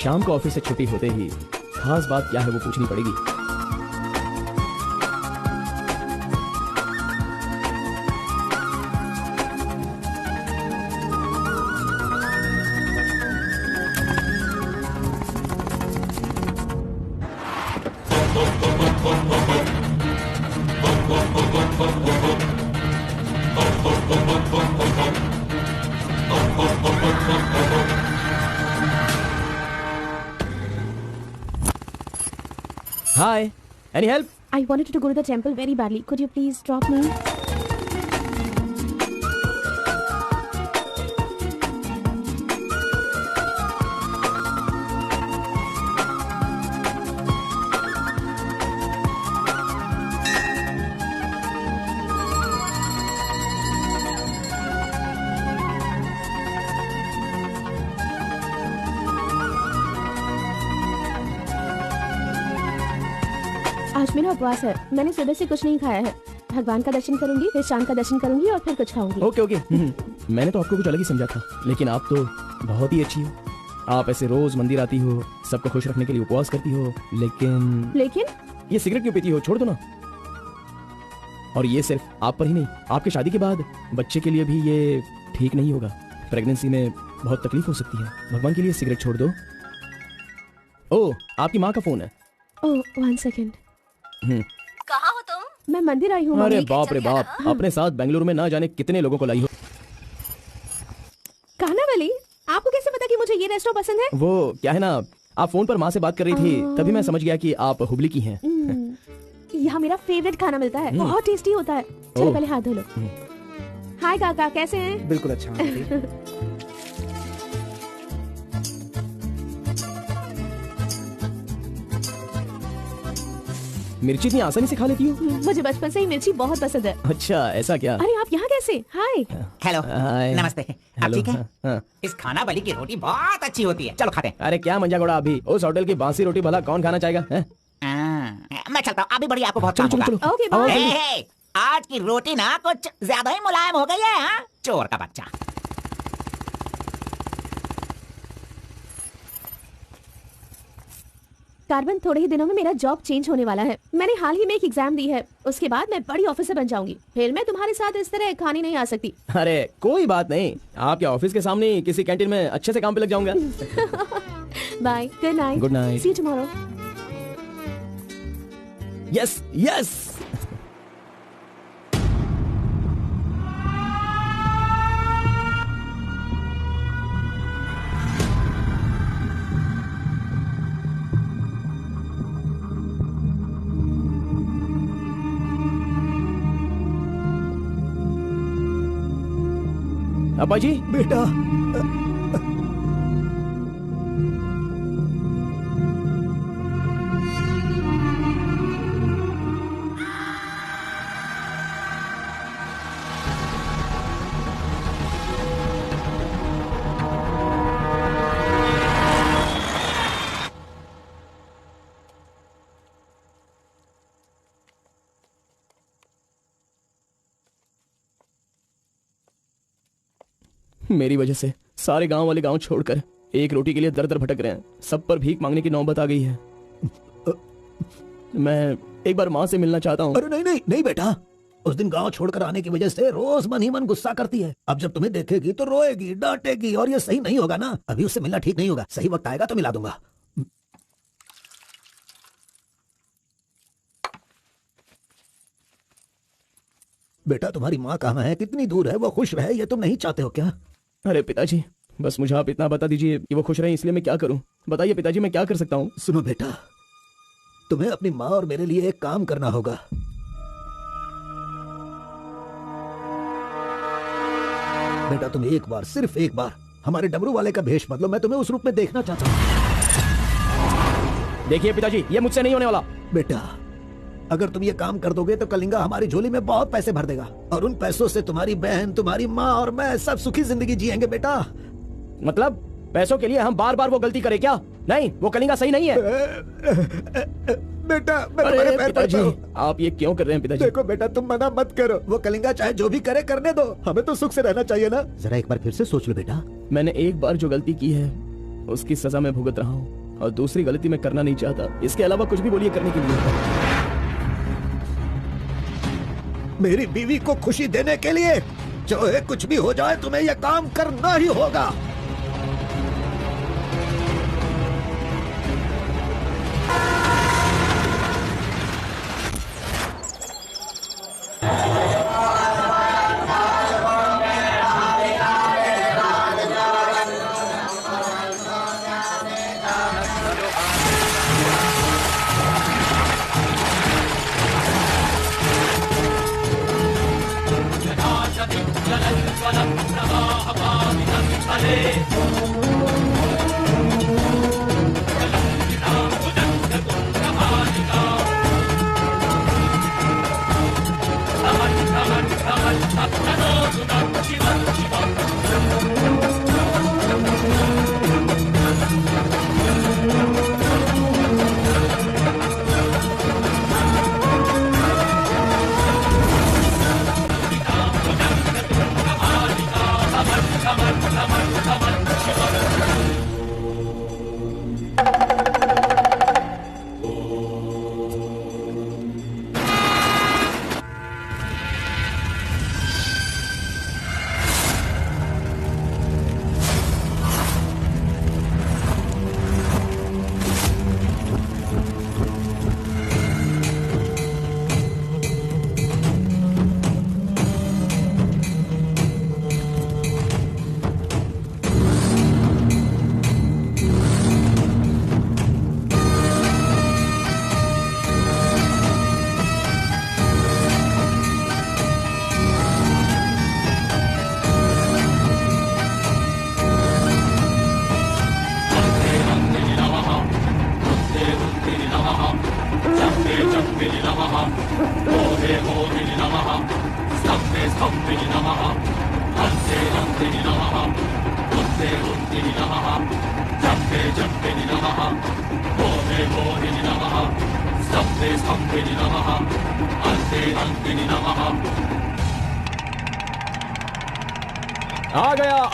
शाम को ऑफिस से छुट्टी होते ही खास बात क्या है वो पूछनी पड़ेगी। Hi, any help? I wanted to go to the temple very badly. Could you please drop me? आज मेरा उपवास है। मैंने सुबह से कुछ नहीं खाया है। भगवान का दर्शन करूंगी, फिर शाम का दर्शन करूंगी और फिर कुछ खाऊंगी। Okay okay. मैंने तो आपको कुछ अलग ही समझा था, लेकिन आप तो बहुत ही अच्छी हो। आप ऐसे रोज मंदिर आती हो, सबको खुश रखने के लिए उपवास करती हो, लेकिन ये सिगरेट क्यों पीती हो? छोड़ दो ना। और ये सिर्फ आप पर ही नहीं, आपकी शादी के बाद बच्चे के लिए भी ये ठीक नहीं होगा। प्रेगनेंसी में बहुत तकलीफ हो सकती है। भगवान के लिए सिगरेट छोड़ दो। ओह, आपकी माँ का फोन है। ओह, 1 सेकेंड। कहाँ हो तुम? मैं मंदिर आई हूँ। अरे बाप रे बाप, अपने साथ बेंगलुरु में ना जाने कितने लोगों को लाई हो। कानावली, आपको कैसे पता कि मुझे ये रेस्टोरेंट पसंद है? वो क्या है ना, आप फोन पर माँ से बात कर रही थी, तभी मैं समझ गया कि आप हुबली की हैं। यहाँ मेरा फेवरेट खाना मिलता है, बहुत टेस्टी होता है। चलो पहले हाथ धो लो। हाय काका, कैसे हैं? बिल्कुल अच्छा। मिर्ची इतनी आसानी से खा लेती हो? मुझे बचपन से ही मिर्ची बहुत पसंद है। अच्छा, ऐसा क्या? अरे आप यहाँ कैसे? हाय। हेलो, हाय। नमस्ते। आप हेलो, ठीक है? हाँ। इस खाना बली की रोटी बहुत अच्छी होती है, चलो खाते हैं। अरे क्या मंजा गोड़ा, अभी उस होटल की बासी रोटी भला कौन खाना चाहेगा? मैं चलता हूँ, अभी बढ़िया, आपको बहुत काम चलो होगा। चलो। Okay bye. हे, आज की रोटी ना कुछ ज्यादा ही मुलायम हो गई है। हाँ? चोर का बच्चा। कार्बन, थोड़े ही दिनों में मेरा जॉब चेंज होने वाला है। मैंने हाल ही में एक एग्जाम दी है, उसके बाद मैं बड़ी ऑफिसर बन जाऊंगी। फिर मैं तुम्हारे साथ इस तरह खाने नहीं आ सकती। अरे कोई बात नहीं, आपके ऑफिस के सामने किसी कैंटीन में अच्छे से काम पे लग जाऊंगा। Bye, good night. Good night. See you tomorrow. Yes yes. अब्बा जी बेटा मेरी वजह से सारे गांव वाले गांव छोड़कर एक रोटी के लिए दर दर भटक रहे हैं। सब पर भीख मांगने की नौबत आ गई है। मैं एक बार माँ से मिलना चाहता हूँ। अरे नहीं नहीं नहीं बेटा, उस दिन गांव छोड़कर आने की वजह से रोज मन ही मन गुस्सा करती है। अब जब तुम्हें देखेगी तो रोएगी, डांटेगी, और ये सही नहीं होगा ना। अभी उससे मिलना ठीक नहीं होगा। सही वक्त आएगा तो मिला दूंगा। बेटा तुम्हारी माँ कहाँ है? कितनी दूर है? वो खुश है, ये तुम नहीं चाहते हो क्या? अरे पिताजी, बस मुझे आप इतना बता दीजिए कि वो खुश रहे, इसलिए मैं क्या करूं? बताइए पिताजी, मैं क्या कर सकता हूं? सुनो बेटा, तुम्हें अपनी माँ और मेरे लिए एक काम करना होगा। बेटा तुम एक बार, सिर्फ एक बार हमारे डमरू वाले का भेष बदलो। मैं तुम्हें उस रूप में देखना चाहता हूँ। देखिए पिताजी, ये मुझसे नहीं होने वाला। बेटा अगर तुम ये काम कर दोगे तो कलिंगा हमारी झोली में बहुत पैसे भर देगा, और उन पैसों से तुम्हारी बहन, तुम्हारी माँ और मैं सब सुखी जिंदगी जिएंगे। बेटा मतलब पैसों के लिए हम बार बार वो गलती करें क्या? नहीं, वो कलिंगा सही नहीं है। बेटा अरे पिताजी, आप ये क्यों कर रहे हैं पिताजी? देखो बेटा, तुम मना मत करो। वो कलिंगा चाहे जो भी करे करने दो, हमें तो सुख से रहना चाहिए ना। जरा एक बार फिर से सोच लो बेटा। मैंने एक बार जो गलती की है उसकी सजा मैं भुगत रहा हूँ, और दूसरी गलती मैं करना नहीं चाहता। इसके अलावा कुछ भी बोलिए करने के लिए। मेरी बीवी को खुशी देने के लिए चाहे कुछ भी हो जाए, तुम्हें यह काम करना ही होगा।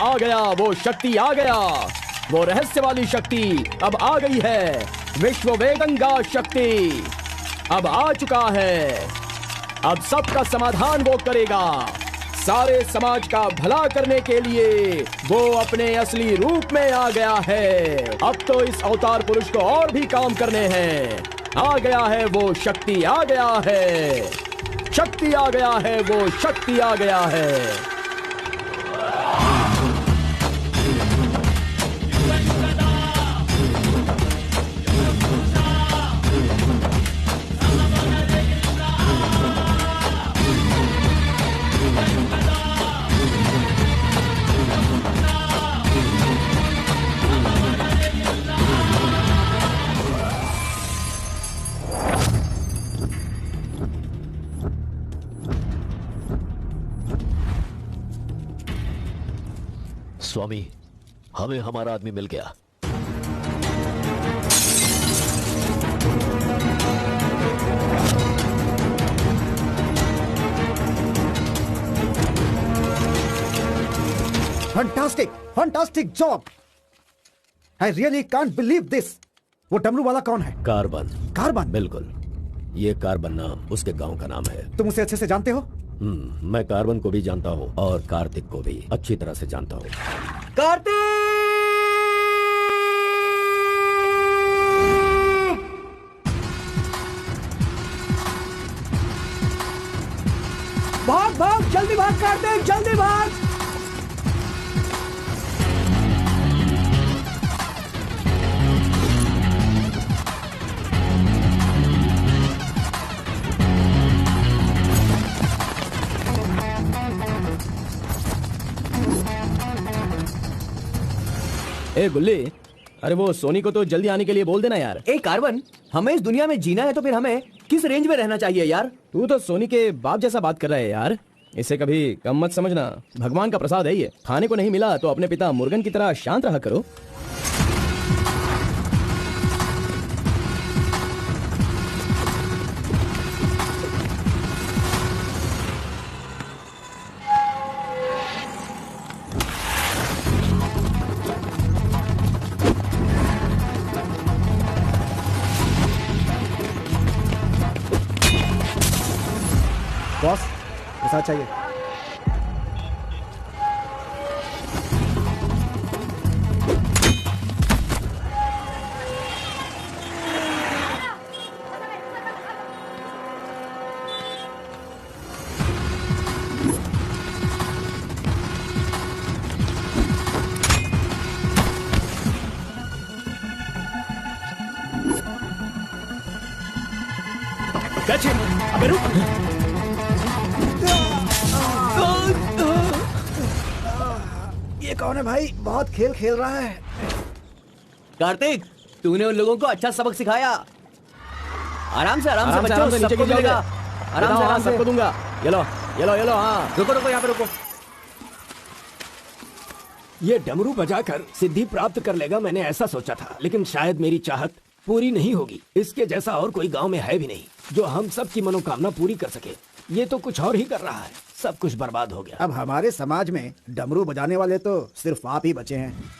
आ गया वो शक्ति, आ गया वो रहस्य वाली शक्ति। अब आ गई है विश्व वेदंगा शक्ति। अब आ चुका है। अब सबका समाधान वो करेगा। सारे समाज का भला करने के लिए वो अपने असली रूप में आ गया है। अब तो इस अवतार पुरुष को और भी काम करने हैं। आ गया है वो शक्ति, आ गया है शक्ति, आ गया है वो शक्ति, आ गया है। स्वामी, हमें हमारा आदमी मिल गया। Fantastic, fantastic job. I really can't believe this. वो डमरू वाला कौन है? कार्बन। कार्बन? बिल्कुल, ये कार्बन नाम उसके गांव का नाम है। तुम उसे अच्छे से जानते हो? मैं कार्बन को भी जानता हूँ और कार्तिक को भी अच्छी तरह से जानता हूँ। कार्तिक! भाग भाग, जल्दी भाग कार्तिक, जल्दी भाग। ए गुल्ली, अरे वो सोनी को तो जल्दी आने के लिए बोल देना यार। ए कार्बन, हमें इस दुनिया में जीना है तो फिर हमें किस रेंज में रहना चाहिए यार? तू तो सोनी के बाप जैसा बात कर रहा है यार। इसे कभी कम मत समझना, भगवान का प्रसाद है ये। खाने को नहीं मिला तो अपने पिता मुर्गन की तरह शांत रहा करो। बॉस, ऐसा चाहिए। Catch him. अबे रुक। ये कौन है भाई? बहुत खेल खेल रहा है। कार्तिक, तूने उन लोगों को अच्छा सबक सिखाया। आराम से बच्चों, नीचे सबको गिर मिलेगा। जाओगे। आराम से सबको दूंगा। ये लो, ये लो, ये लो। हाँ, रुको रुको, यहाँ पे रुको। ये डमरू बजाकर सिद्धि प्राप्त कर लेगा, मैंने ऐसा सोचा था, लेकिन शायद मेरी चाहत पूरी नहीं होगी। इसके जैसा और कोई गांव में है भी नहीं जो हम सब की मनोकामना पूरी कर सके। ये तो कुछ और ही कर रहा है, सब कुछ बर्बाद हो गया। अब हमारे समाज में डमरू बजाने वाले तो सिर्फ आप ही बचे हैं।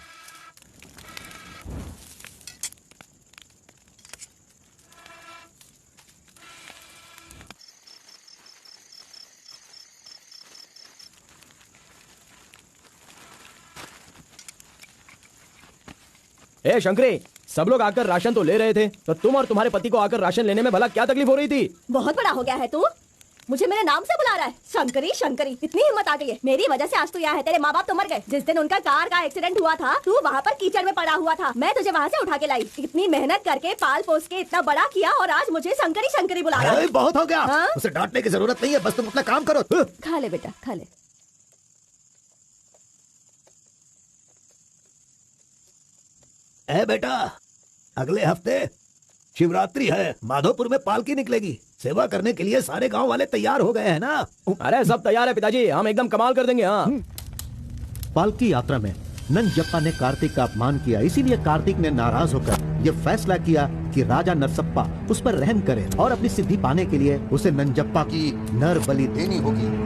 ए शंकरी, सब लोग आकर राशन तो ले रहे थे, तो तुम और तुम्हारे पति को आकर राशन लेने में भला क्या तकलीफ हो रही थी? बहुत बड़ा हो गया है तू। मुझे मेरे नाम से बुला रहा है। शंकरी शंकरी, इतनी हिम्मत आ गई है। मेरी वजह से आज तू यहाँ है। तेरे माँ बाप तो मर गए। जिस दिन उनका कार का एक्सीडेंट हुआ था, तू वहाँ पर कीचड़ में पड़ा हुआ था। मैं तुझे वहाँ से उठा के लाई। इतनी मेहनत करके पाल पोस के इतना बड़ा किया और आज मुझे शंकरी शंकरी बुला रहा है। बहुत हो गया। हाँ? उसे डांटने की जरूरत नहीं है, बस तुम अपना काम करो। खा ले बेटा, खा ले। ए बेटा, अगले हफ्ते शिवरात्रि है, माधोपुर में पालकी निकलेगी। सेवा करने के लिए सारे गांव वाले तैयार हो गए हैं ना? अरे सब तैयार है पिताजी, हम एकदम कमाल कर देंगे। हाँ, पालकी यात्रा में नंजप्पा ने कार्तिक का अपमान किया, इसीलिए कार्तिक ने नाराज होकर यह फैसला किया कि राजा नरसप्पा उस पर रहम करे और अपनी सिद्धि पाने के लिए उसे नंजप्पा की नर बलि देनी होगी।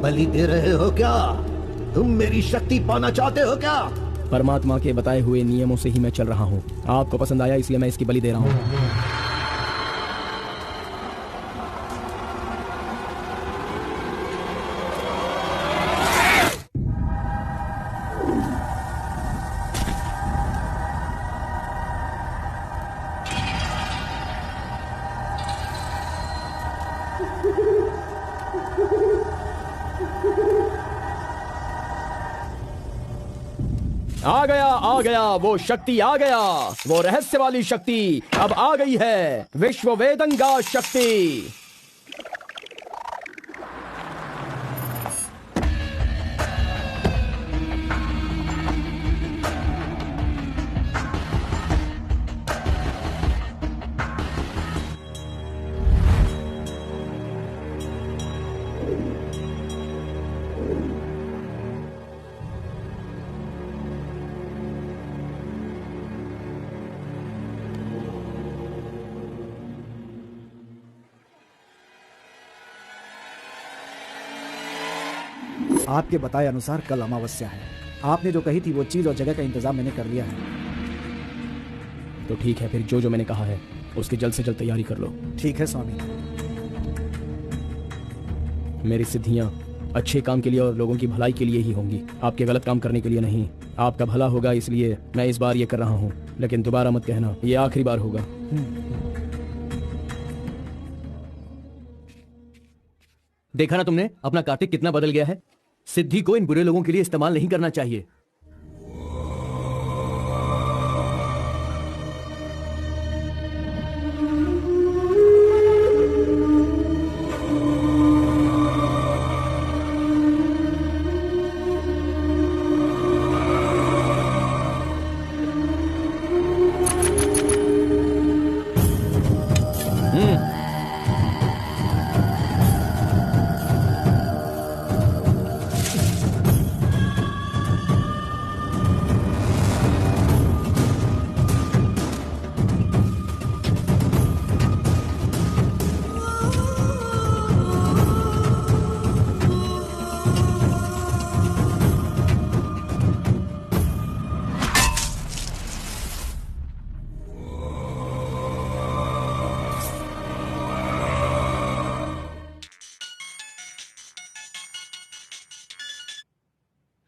बलि दे रहे हो क्या? तुम मेरी शक्ति पाना चाहते हो क्या? परमात्मा के बताए हुए नियमों से ही मैं चल रहा हूँ। आपको पसंद आया इसलिए मैं इसकी बलि दे रहा हूँ। आ गया वो शक्ति आ गया, वो रहस्य वाली शक्ति अब आ गई है, विश्व वेदंगा शक्ति। आपके बताए अनुसार कल अमावस्या है। आपने जो कही थी वो चीज और जगह का इंतजाम मैंने कर लिया है। तो ठीक है, फिर जो मैंने कहा है उसकी जल्द से जल्द तैयारी कर लो। ठीक है स्वामी। मेरी सिद्धियां अच्छे काम के लिए और लोगों की भलाई के लिए ही होंगी, आपके गलत काम करने के लिए नहीं। आपका भला होगा इसलिए मैं इस बार ये कर रहा हूँ, लेकिन दोबारा मत कहना, ये आखिरी बार होगा। देखा ना तुमने अपना कार्तिक कितना बदल गया है। सिद्धि को इन बुरे लोगों के लिए इस्तेमाल नहीं करना चाहिए।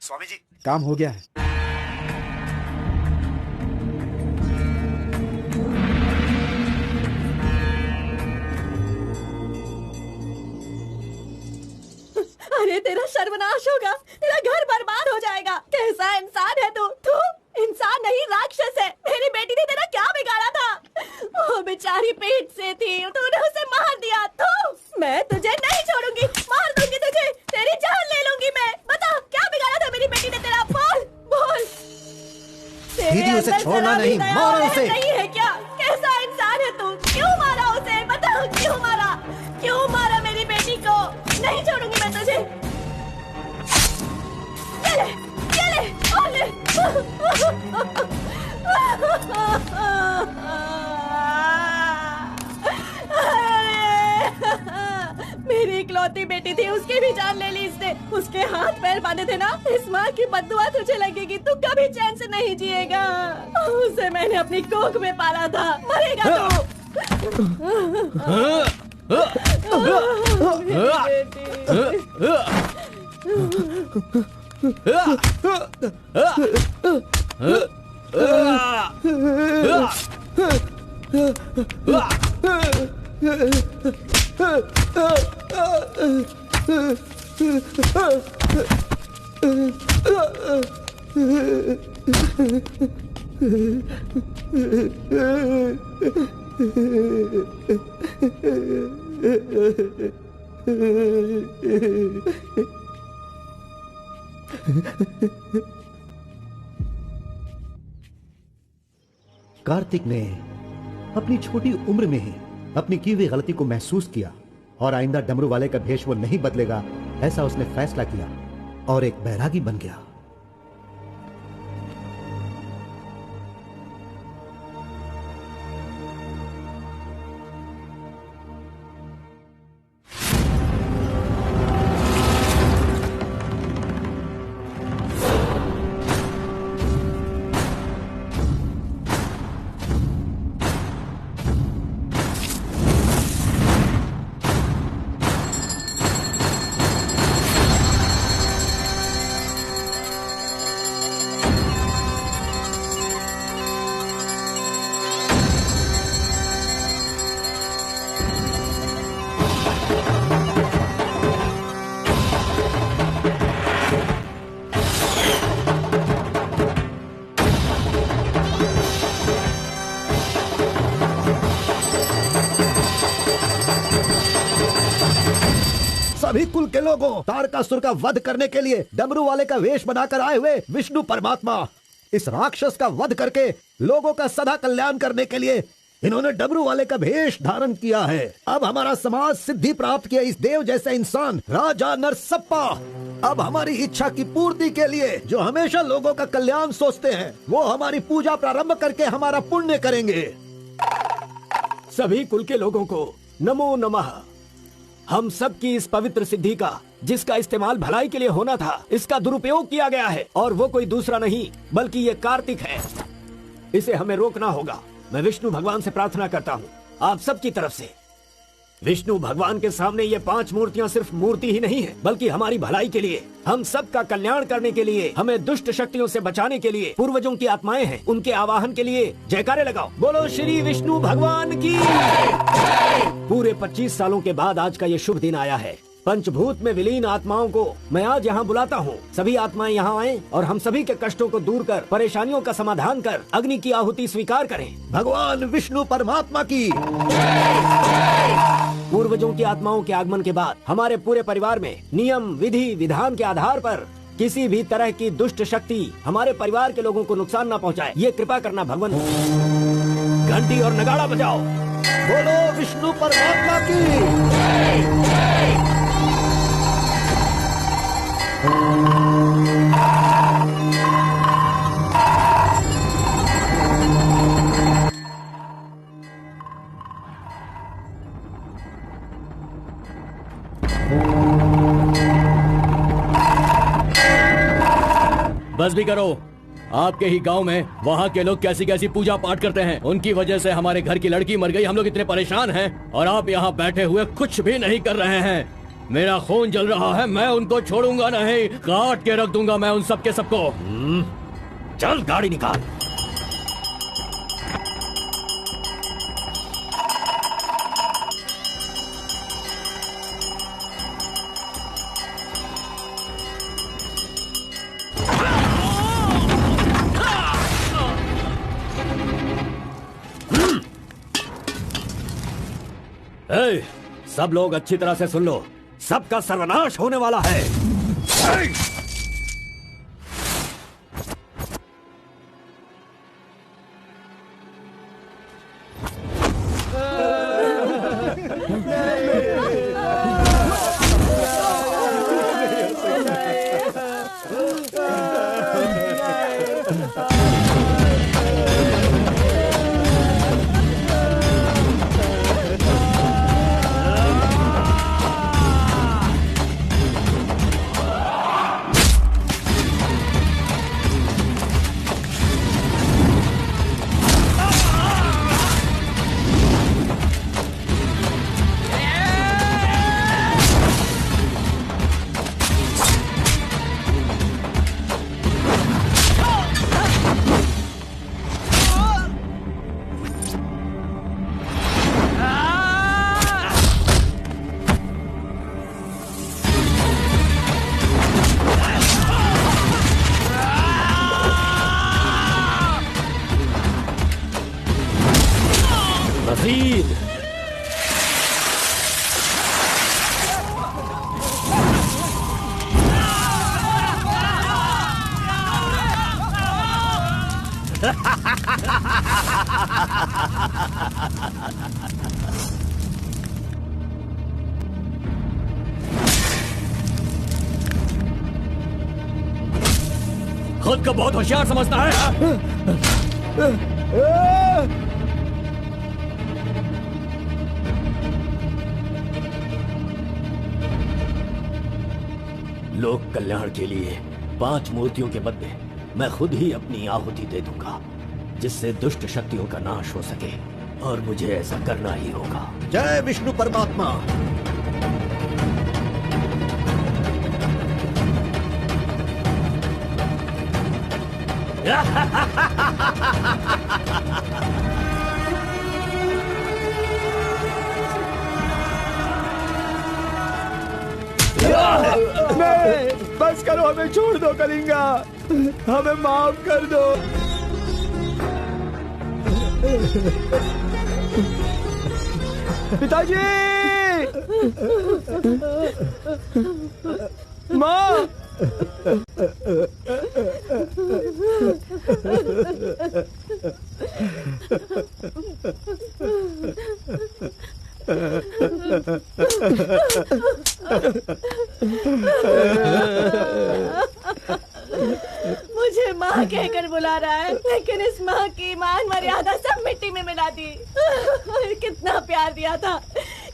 स्वामी जी, काम हो गया है। अरे तेरा सर्वनाश होगा, तेरा घर बर्बाद हो जाएगा। कैसा इंसान है तू? तू इंसान नहीं राक्षस है। मेरी बेटी ने तेरा क्या बिगाड़ा था? वो बेचारी पेट से थी, तूने उसे मार दिया। तो मैं तुझे नहीं छोड़ूंगी, मार दूंगी तुझे, तेरी जान ले लूंगी मैं। बता क्या बिगाड़ा था मेरी बेटी ने तेरा? बोल बोल। दीदी उसे छोड़ना नहीं, मारो उसे। नहीं है क्या? कैसा इंसान है तू? क्यों मारा उसे? बता क्यों मारा? क्यों मारा मेरी बेटी को? नहीं छोड़ूंगी मैं तुझे। चले चले ओले। मेरी इकलौती बेटी थी, उसकी भी जान ले ली इसने। उसके हाथ पैर बांधे थे ना, इस माँ की बद्दुआ तुझे लगेगी, तू कभी चैन से नहीं जिएगा। उसे मैंने अपनी कोख में पाला था, मरेगा कार्तिक ने अपनी छोटी उम्र में ही अपनी की हुई गलती को महसूस किया और आइंदा डमरू वाले का भेष वो नहीं बदलेगा, ऐसा उसने फैसला किया और एक बैरागी बन गया। सभी कुल के लोगों, तारकासुर का वध करने के लिए डमरू वाले का वेश बनाकर आए हुए विष्णु परमात्मा इस राक्षस का वध करके लोगों का सदा कल्याण करने के लिए इन्होंने डमरू वाले का भेष धारण किया है। अब हमारा समाज सिद्धि प्राप्त किया इस देव जैसा इंसान राजा नरसप्पा अब हमारी इच्छा की पूर्ति के लिए, जो हमेशा लोगों का कल्याण सोचते हैं, वो हमारी पूजा प्रारंभ करके हमारा पुण्य करेंगे। सभी कुल के लोगों को नमो नमः। हम सब की इस पवित्र सिद्धि का, जिसका इस्तेमाल भलाई के लिए होना था, इसका दुरुपयोग किया गया है और वो कोई दूसरा नहीं बल्कि ये कार्तिक है। इसे हमें रोकना होगा। मैं विष्णु भगवान से प्रार्थना करता हूँ आप सब की तरफ से। विष्णु भगवान के सामने ये 5 मूर्तियाँ सिर्फ मूर्ति ही नहीं है, बल्कि हमारी भलाई के लिए, हम सब का कल्याण करने के लिए, हमें दुष्ट शक्तियों से बचाने के लिए, पूर्वजों की आत्माएं हैं, उनके आवाहन के लिए जयकारे लगाओ। बोलो श्री विष्णु भगवान की। पूरे 25 सालों के बाद आज का ये शुभ दिन आया है। पंचभूत में विलीन आत्माओं को मैं आज यहाँ बुलाता हूँ। सभी आत्माएं यहाँ आएं और हम सभी के कष्टों को दूर कर, परेशानियों का समाधान कर, अग्नि की आहुति स्वीकार करें। भगवान विष्णु परमात्मा की। पूर्वजों की आत्माओं के आगमन के बाद हमारे पूरे परिवार में नियम, विधि, विधान के आधार पर किसी भी तरह की दुष्ट शक्ति हमारे परिवार के लोगों को नुकसान न पहुँचाए, ये कृपा करना भगवान। घंटी और नगाड़ा बजाओ। बोलो विष्णु परमात्मा की। बस भी करो। आपके ही गांव में वहाँ के लोग कैसी कैसी पूजा पाठ करते हैं। उनकी वजह से हमारे घर की लड़की मर गई। हम लोग इतने परेशान हैं और आप यहाँ बैठे हुए कुछ भी नहीं कर रहे हैं। मेरा खून जल रहा है, मैं उनको छोड़ूंगा नहीं, काट के रख दूंगा मैं उन सबके सबको। चल गाड़ी निकाल। सब लोग अच्छी तरह से सुन लो, सबका सर्वनाश होने वाला है। खुद को बहुत होशियार समझता है। लोक कल्याण के लिए 5 मूर्तियों के बदले मैं खुद ही अपनी आहुति दे दूंगा, जिससे दुष्ट शक्तियों का नाश हो सके, और मुझे ऐसा करना ही होगा। जय विष्णु परमात्मा। नहीं, बस करो, हमें छोड़ दो कलिंगा, हमें माफ कर दो। पिताजी, माँ। मुझे माँ कहकर बुला रहा है, लेकिन इस माँ की मान मर्यादा सब मिट्टी में मिला दी। कितना प्यार दिया था,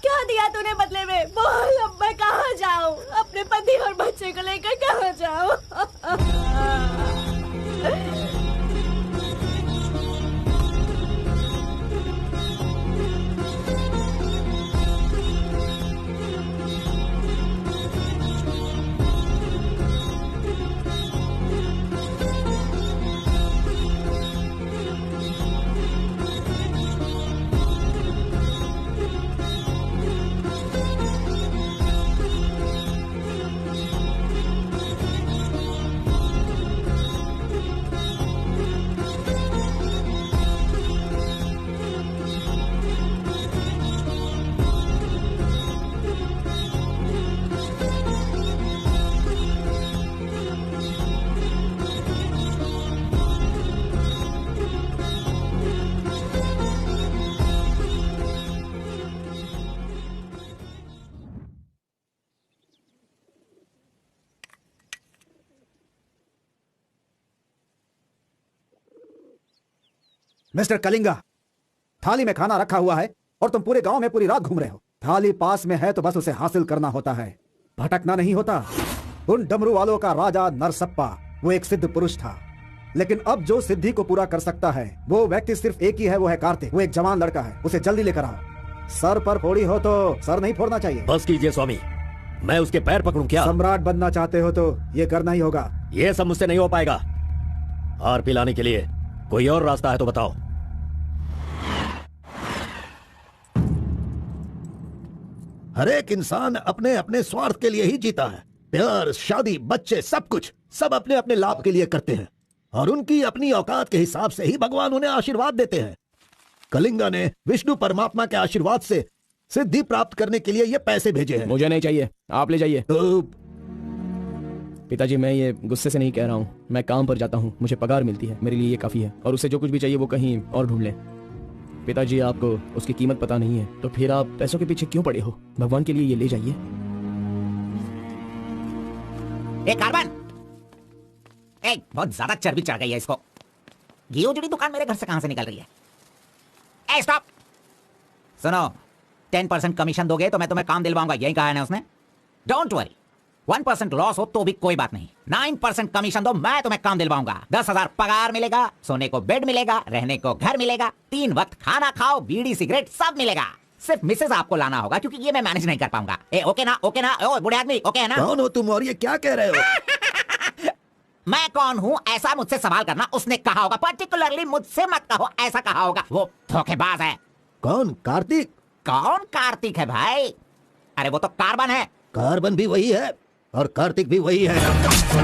क्या दिया तूने बदले में? बोल, अब मैं कहाँ जाऊँ? अपने पति और बच्चे को लेकर कहाँ जाऊँ? मिस्टर कलिंगा, थाली में खाना रखा हुआ है और तुम पूरे गांव में पूरी रात घूम रहे हो। थाली पास में है तो बस उसे हासिल करना होता है, भटकना नहीं होता। उन डमरू वालों का राजा नरसप्पा वो एक सिद्ध पुरुष था, लेकिन अब जो सिद्धि को पूरा कर सकता है वो व्यक्ति सिर्फ एक ही है, वो है कार्तिक। वो एक जवान लड़का है, उसे जल्दी लेकर आओ। सर पर फोड़ी हो तो सर नहीं फोड़ना चाहिए। बस कीजिए स्वामी, मैं उसके पैर पकड़ूं क्या? सम्राट बनना चाहते हो तो ये करना ही होगा। ये सब मुझसे नहीं हो पाएगा। हार पिलाने के लिए कोई और रास्ता है तो बताओ। हर एक इंसान अपने अपने स्वार्थ के लिए ही जीता है। प्यार, शादी, बच्चे, सब कुछ सब अपने अपने लाभ के लिए करते हैं और उनकी अपनी औकात के हिसाब से ही भगवान उन्हें आशीर्वाद देते हैं। कलिंगा ने विष्णु परमात्मा के आशीर्वाद से सिद्धि प्राप्त करने के लिए ये पैसे भेजे हैं। मुझे नहीं चाहिए, आप ले जाइए। तो पिताजी, मैं ये गुस्से से नहीं कह रहा हूँ, मैं काम पर जाता हूँ, मुझे पगार मिलती है, मेरे लिए ये काफी है। और उसे जो कुछ भी चाहिए वो कहीं और ढूंढ ले। पिताजी, आपको उसकी कीमत पता नहीं है तो फिर आप पैसों के पीछे क्यों पड़े हो? भगवान के लिए ये ले जाइए। कार्बन, बहुत ज्यादा चर्बी चढ़ गई है इसको। ये उजड़ी दुकान मेरे घर से कहां से निकल रही है? स्टॉप, सुनो, 10% कमीशन दोगे तो मैं तुम्हें काम दिलवाऊंगा, यही कहा है ना उसने। डोंट वरी, 1% लॉस हो तो भी कोई बात नहीं, 9% कमीशन दो, मैं तुम्हें काम दिलवाऊंगा। 10,000 पगार मिलेगा, सोने को बेड मिलेगा, रहने को घर मिलेगा, 3 वक्त खाना खाओ, बीड़ी सिगरेट सब मिलेगा। सिर्फ मिसेस आपको लाना होगा क्योंकि ये मैं मैनेज नहीं कर पाऊंगा। ओके ना? ओके ना? ओ बूढ़े आदमी, ओके है ना? कौन हो तुम और ये क्या कह रहे हो? मैं कौन हूँ ऐसा मुझसे सवाल करना उसने कहा होगा। पर्टिकुलरली मुझसे मत कहो, ऐसा कहा होगा। वो धोखेबाज है। कौन? कार्तिक? कौन कार्तिक है भाई? अरे वो तो कार्बन है। कार्बन भी वही है और कार्तिक भी वही है।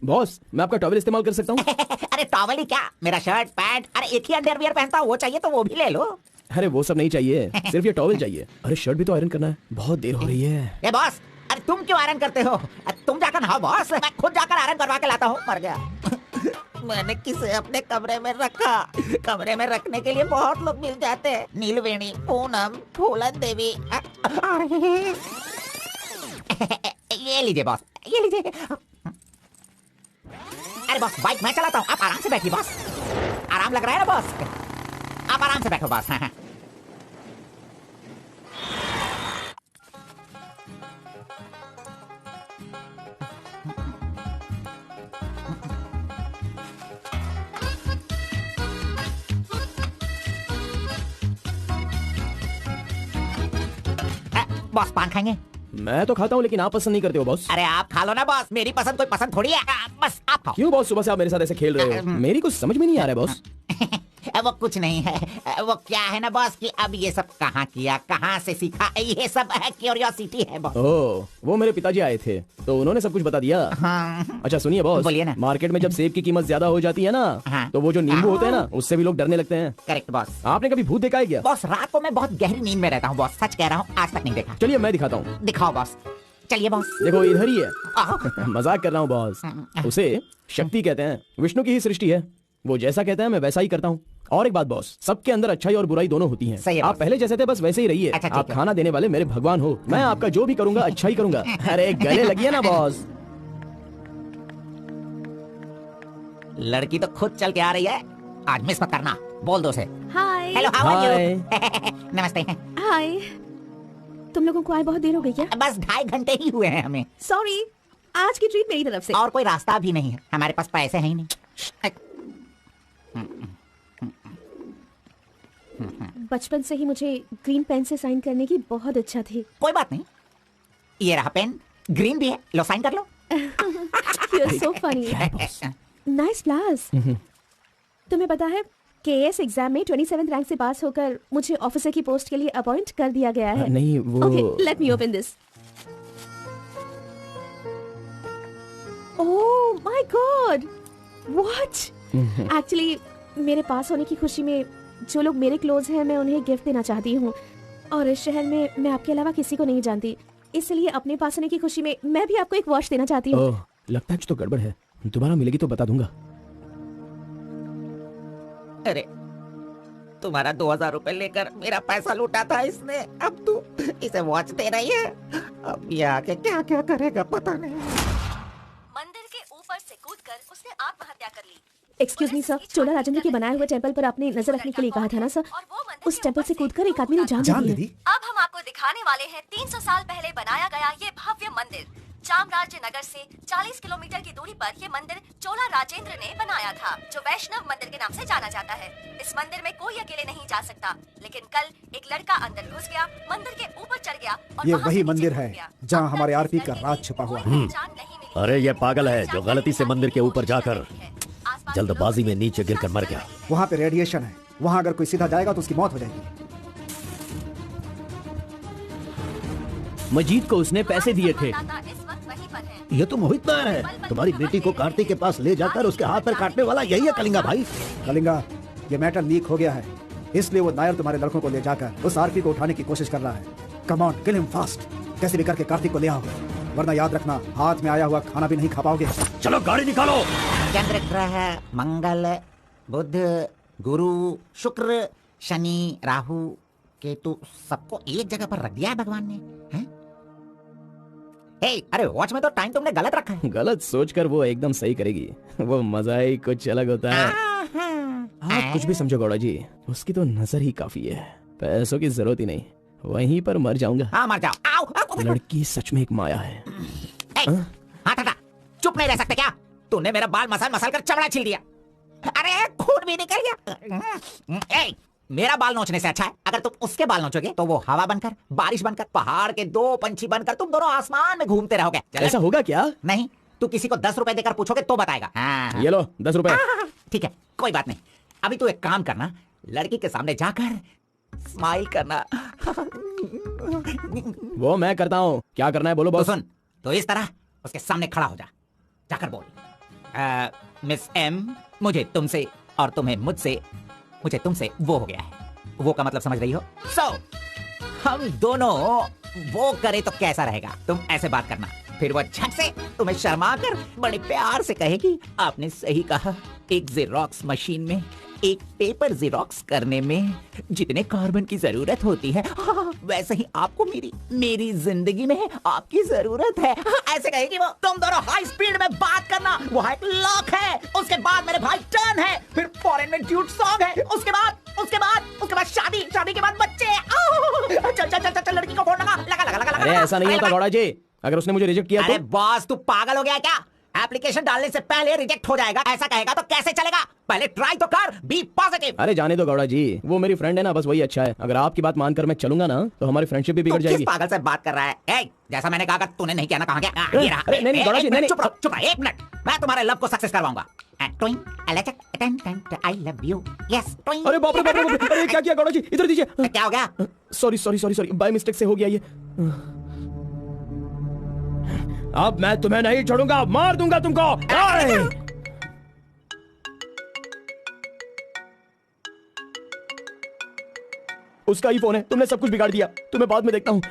बॉस, मैं आपका टॉवल इस्तेमाल कर सकता हूँ? अरे टॉवल ही क्या, मेरा शर्ट पैंट, अरे एक ही अंडरवियर पहनता हूँ, वो चाहिए तो वो भी ले लो। अरे वो सब नहीं चाहिए, सिर्फ ये टॉवल चाहिए। अरे शर्ट भी तो आयरन करना है, बहुत देर हो रही है। ये बॉस, अरे तुम क्यों आयरन करते हो? तुम जाकर नहाओ बॉस, मैं खुद जाकर आयरन करवा के लाता हूँ। मर गया। मैंने किसे अपने कमरे में रखा? कमरे में रखने के लिए बहुत लोग मिल जाते हैं। नीलवेणी, पूनम, फूलन देवी। ये लीजिए बॉस, ये लीजिए। अरे बॉस, बाइक मैं चलाता हूँ, आप आराम से बैठिए बॉस। आराम लग रहा है ना बॉस? आप आराम से बैठो बॉस। हाँ। बॉस पान खाएंगे? मैं तो खाता हूँ लेकिन आप पसंद नहीं करते हो बॉस। अरे आप खा लो ना बॉस, मेरी पसंद कोई पसंद थोड़ी है। बस आप खाओ। क्यों बॉस, सुबह से आप मेरे साथ ऐसे खेल रहे हो? मेरी कुछ समझ में नहीं आ रहा है बॉस। वो कुछ नहीं है, वो क्या है ना बॉस कि अब ये सब कहाँ किया, कहाँ से सीखा, ये सब क्यूरियोसिटी है बॉस। ओह, वो मेरे पिताजी आए थे तो उन्होंने सब कुछ बता दिया। हाँ। अच्छा सुनिए बॉस, बोलिए ना। मार्केट में जब सेब की कीमत ज्यादा हो जाती है ना, हाँ। तो वो जो नींबू होते हैं ना, उससे भी लोग डरने लगते हैं। Correct boss. आपने कभी भूत देखा है क्या? बॉस रात को मैं बहुत गहरी नींद में रहता हूँ बॉस, सच कह रहा हूँ, आज तक नहीं देखा। चलिए मैं दिखाता हूँ। दिखाओ बॉस, चलिए बॉस। देखो इधर ही है। आह। मजाक कर रहा हूँ बॉस, उसे शक्ति कहते हैं, विष्णु की ही सृष्टि है। वो जैसा कहते हैं मैं वैसा ही करता हूँ। और एक बात बॉस, सबके अंदर अच्छाई और बुराई दोनों होती हैं। सही है आप बॉस। पहले जैसे थे बस वैसे ही रहिए। अच्छा, ठीक आप है। खाना देने वाले मेरे भगवान हो, मैं आपका जो भी करूंगा अच्छा ही करूंगा। अरे गले लगिए ना बॉस। लड़की तो खुद चल के आ रही है, आज मिस मत करना, बोल दो से। Hi. Hello, how are hi. You? नमस्ते। हाय। तुम लोगों को आए बहुत देर हो गई क्या? बस 2.5 घंटे ही हुए हैं हमें, सॉरी, आज की ट्रीट मेरी तरफ से। और कोई रास्ता भी नहीं है, हमारे पास पैसे हैं ही नहीं। बचपन से ही मुझे ग्रीन पेन से साइन करने की बहुत इच्छा थी। कोई बात नहीं, ये रहा पेन, ग्रीन भी है, लो साइन कर लो। You're so funny. Nice flowers. तुम्हें पता है केएस एग्जाम में 27th रैंक से पास होकर मुझे ऑफिसर की पोस्ट के लिए अपॉइंट कर दिया गया है। नहीं वो okay, let me open this. Oh my God, what? Actually मेरे पास होने की खुशी में जो लोग मेरे क्लोज हैं मैं उन्हें गिफ्ट देना चाहती हूँ, और इस शहर में मैं आपके अलावा किसी को नहीं जानती, इसलिए अपने पास होने की खुशी में मैं भी आपको एक वॉच देना चाहती हूँ। ओह, लगता है कुछ तो गड़बड़ है, दोबारा मिलेगी तो बता दूंगा। अरे तुम्हारा 2000 रुपए लेकर मेरा पैसा लूटा था इसने, अब तू इसे वॉच दे रही है, अब ये आके क्या क्या करेगा पता नहीं। मंदिर के ऊपर से कूदकर उसने आत्महत्या कर ली। एक्सक्यूज मी सर, चोला राजेंद्र के बनाए हुए टेंपल पर आपने नजर रखने के लिए कहा था ना सर? और वो मंदिर उस के टेंपल ऊपर से कूदकर एक आदमी ने जान जान दे दे दी दी। है। अब हम आपको दिखाने वाले हैं 300 साल पहले बनाया गया ये भव्य मंदिर। चामराज नगर से 40 किलोमीटर की दूरी पर ये मंदिर चोला राजेंद्र ने बनाया था, जो वैष्णव मंदिर के नाम से जाना जाता है। इस मंदिर में कोई अकेले नहीं जा सकता, लेकिन कल एक लड़का अंदर घुस गया, मंदिर के ऊपर चढ़ गया और ये वहां वही से नीचे मंदिर कूद है गया। जहाँ अब हमारे तक आरपी इस का लड़के राज की छुपा हुआ कोई है। पहचान नहीं मिली। अरे ये पागल है जो गलती से मंदिर के ऊपर जाकर आसपास जल्दबाजी में नीचे गिरकर मर गया। वहाँ पे रेडिएशन है, वहाँ अगर कोई सीधा जाएगा तो उसकी मौत हो जाएगी। मजीद को उसने पैसे दिए थे। इस वक्त वहीं पर है। ये तो मोहित नायर है, तुम्हारी बेटी को कार्तिक के पास ले जाकर उसके हाथ पर काटने वाला यही है कलिंगा भाई। कलिंगा, ये मैटर लीक हो गया है, इसलिए वो नायर तुम्हारे लड़कों को ले जाकर उस आरपी को उठाने की कोशिश कर रहा है। Come on, kill him fast, कैसे भी करके कार्तिक को ले आओ, वरना याद रखना हाथ में आया हुआ खाना भी नहीं खा पाओगे। चलो गाड़ी निकालो। चंद्र ग्रह, मंगल, बुध, गुरु, शुक्र, शनि, राहु, केतु, सबको एक जगह पर रख दिया है भगवान ने, हैं? अरे वॉच में तो टाइम तुमने गलत रखा है। गलत सोचकर वो एकदम सही करेगी, वो मजा ही कुछ अलग होता है। आप कुछ भी समझो गौड़ा जी, उसकी तो नजर ही काफी है, पैसों की जरूरत ही नहीं, वहीं पर मर जाऊंगा। हाँ मर जाओ। आओ, आओ, लड़की सच में एक माया है। हाथ हटा, चुप नहीं रह सकते क्या? तूने मेरा बाल मसल मसल कर चमड़ा छील दिया, अरे खून भी निकल गया। मेरा बाल नोचने से अच्छा है अगर तुम उसके बाल नोचोगे तो वो हवा बनकर, बारिश बनकर, पहाड़ के 2 पंछी बनकर तुम दोनों आसमान में घूमते रहोगे। ऐसा होगा क्या? नहीं, तू किसी को 10 रुपए देकर पूछोगे तो बताएगा। हाँ। ये लो 10 रुपए। ठीक है, कोई बात नहीं। अभी तू एक काम करना, लड़की के सामने जाकर स्माइल करना। वो मैं करता हूँ, क्या करना है बोलो तो बॉस। सुन, तो इस तरह उसके सामने खड़ा हो जा, जाकर बोल, मिस एम, मुझे तुमसे और तुम्हें मुझसे, मुझे तुमसे वो हो गया है। वो का मतलब समझ रही हो? हम दोनों वो करे तो कैसा रहेगा? तुम ऐसे बात करना, फिर वो झट से तुम्हें शर्मा कर बड़े प्यार से कहेगी, आपने सही कहा, एक जेरोक्स मशीन में एक पेपर जेरोक्स करने में जितने कार्बन की जरूरत होती है, वैसे ही आपको मेरी जिंदगी में आपकी जरूरत है। ऐसे कहेगी वो। तुम दोनों हाई स्पीड में बात करना, वहाँ एक लॉक है, उसके बाद मेरे भाई टर्न है, फिर फॉरेन में ड्यूट सॉन्ग है, उसके बाद शादी के बाद बच्चे। चल लड़की को फोन लगा। अरे ऐसा नहीं होता गौड़ा जी, अगर उसने मुझे रिजेक्ट किया अरे तो? बॉस, तू पागल हो गया क्या? एप्लीकेशन डालने से पहले रिजेक्ट हो जाएगा ऐसा कहेगा तो कैसे चलेगा? पहले ट्राई तो कर, बी पॉजिटिव। अरे जाने दो गौड़ा जी, वो मेरी फ्रेंड है ना, बस वही अच्छा है। अगर आपकी बात मानकर मैं चलूंगा ना तो हमारी फ्रेंडशिप भी बिगड़ जाएगी। किस पागल से बात कर रहा है? ए, जैसा मैंने कहा तूने नहीं किया ना, कहाँ गया? ये रहा। अरे नहीं गौड़ा जी, नहीं चुप रहो, 1 मिनट। मैं तुम्हारे लव को सक्सेस करवाऊंगा। I love you. Yes. अरे बाप रे बाप रे, अरे क्या किया गौड़ा जी? इधर दीजिए। क्या हो गया? सॉरी बाय मिस्टेक से हो गया ये। अब मैं तुम्हें नहीं छोड़ूंगा, मार दूंगा तुमको। उसका ही फोन है, तुमने सब कुछ बिगाड़ दिया। तुम्हें बाद में देखता हूँ।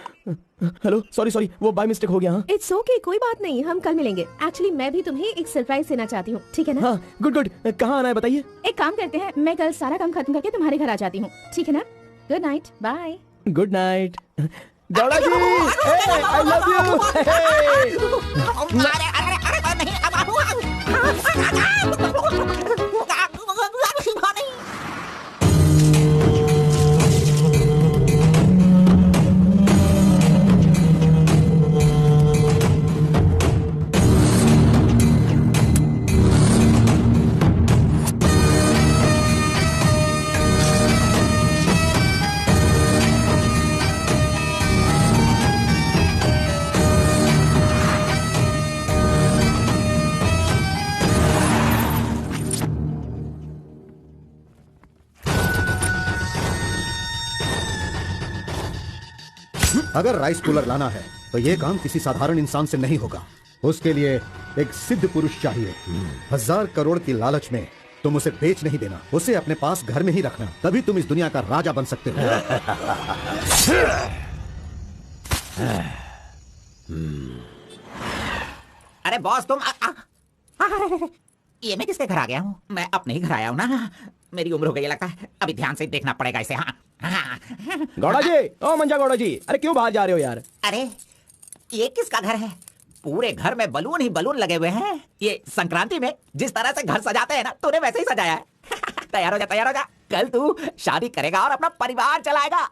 हेलो, सॉरी वो बाय मिस्टेक हो गया। हाँ इट्स ओके, कोई बात नहीं, हम कल मिलेंगे। एक्चुअली मैं भी तुम्हें एक सरप्राइज देना चाहती हूँ, ठीक है ना? हाँ गुड। कहाँ आना है बताइए? एक काम करते हैं, मैं कल सारा काम खत्म करके तुम्हारे घर आ जाती हूँ, ठीक है ना? Good night, bye. Good night Gowda ji, I love you. अगर राइस कूलर लाना है तो ये काम किसी साधारण इंसान से नहीं होगा। उसके लिए एक सिद्ध पुरुष चाहिए। 1000 करोड़ की लालच में तुम उसे बेच नहीं देना, उसे अपने पास घर में ही रखना, तभी तुम इस दुनिया का राजा बन सकते हो। अरे बॉस तुम ये मैं किसके घर आ गया हूँ? मैं अपने ही घर आया हूँ ना। मेरी उम्र हो गई लगता है, अभी ध्यान से देखना पड़ेगा इसे। हाँ गौड़ा जी, ओ मंजा गौड़ा जी, अरे क्यों बाहर जा रहे हो यार? अरे ये किसका घर है? पूरे घर में बलून ही बलून लगे हुए हैं। ये संक्रांति में जिस तरह से घर सजाते हैं ना, तूने वैसे ही सजाया है। तैयार हो जा, कल तू शादी करेगा और अपना परिवार चलाएगा।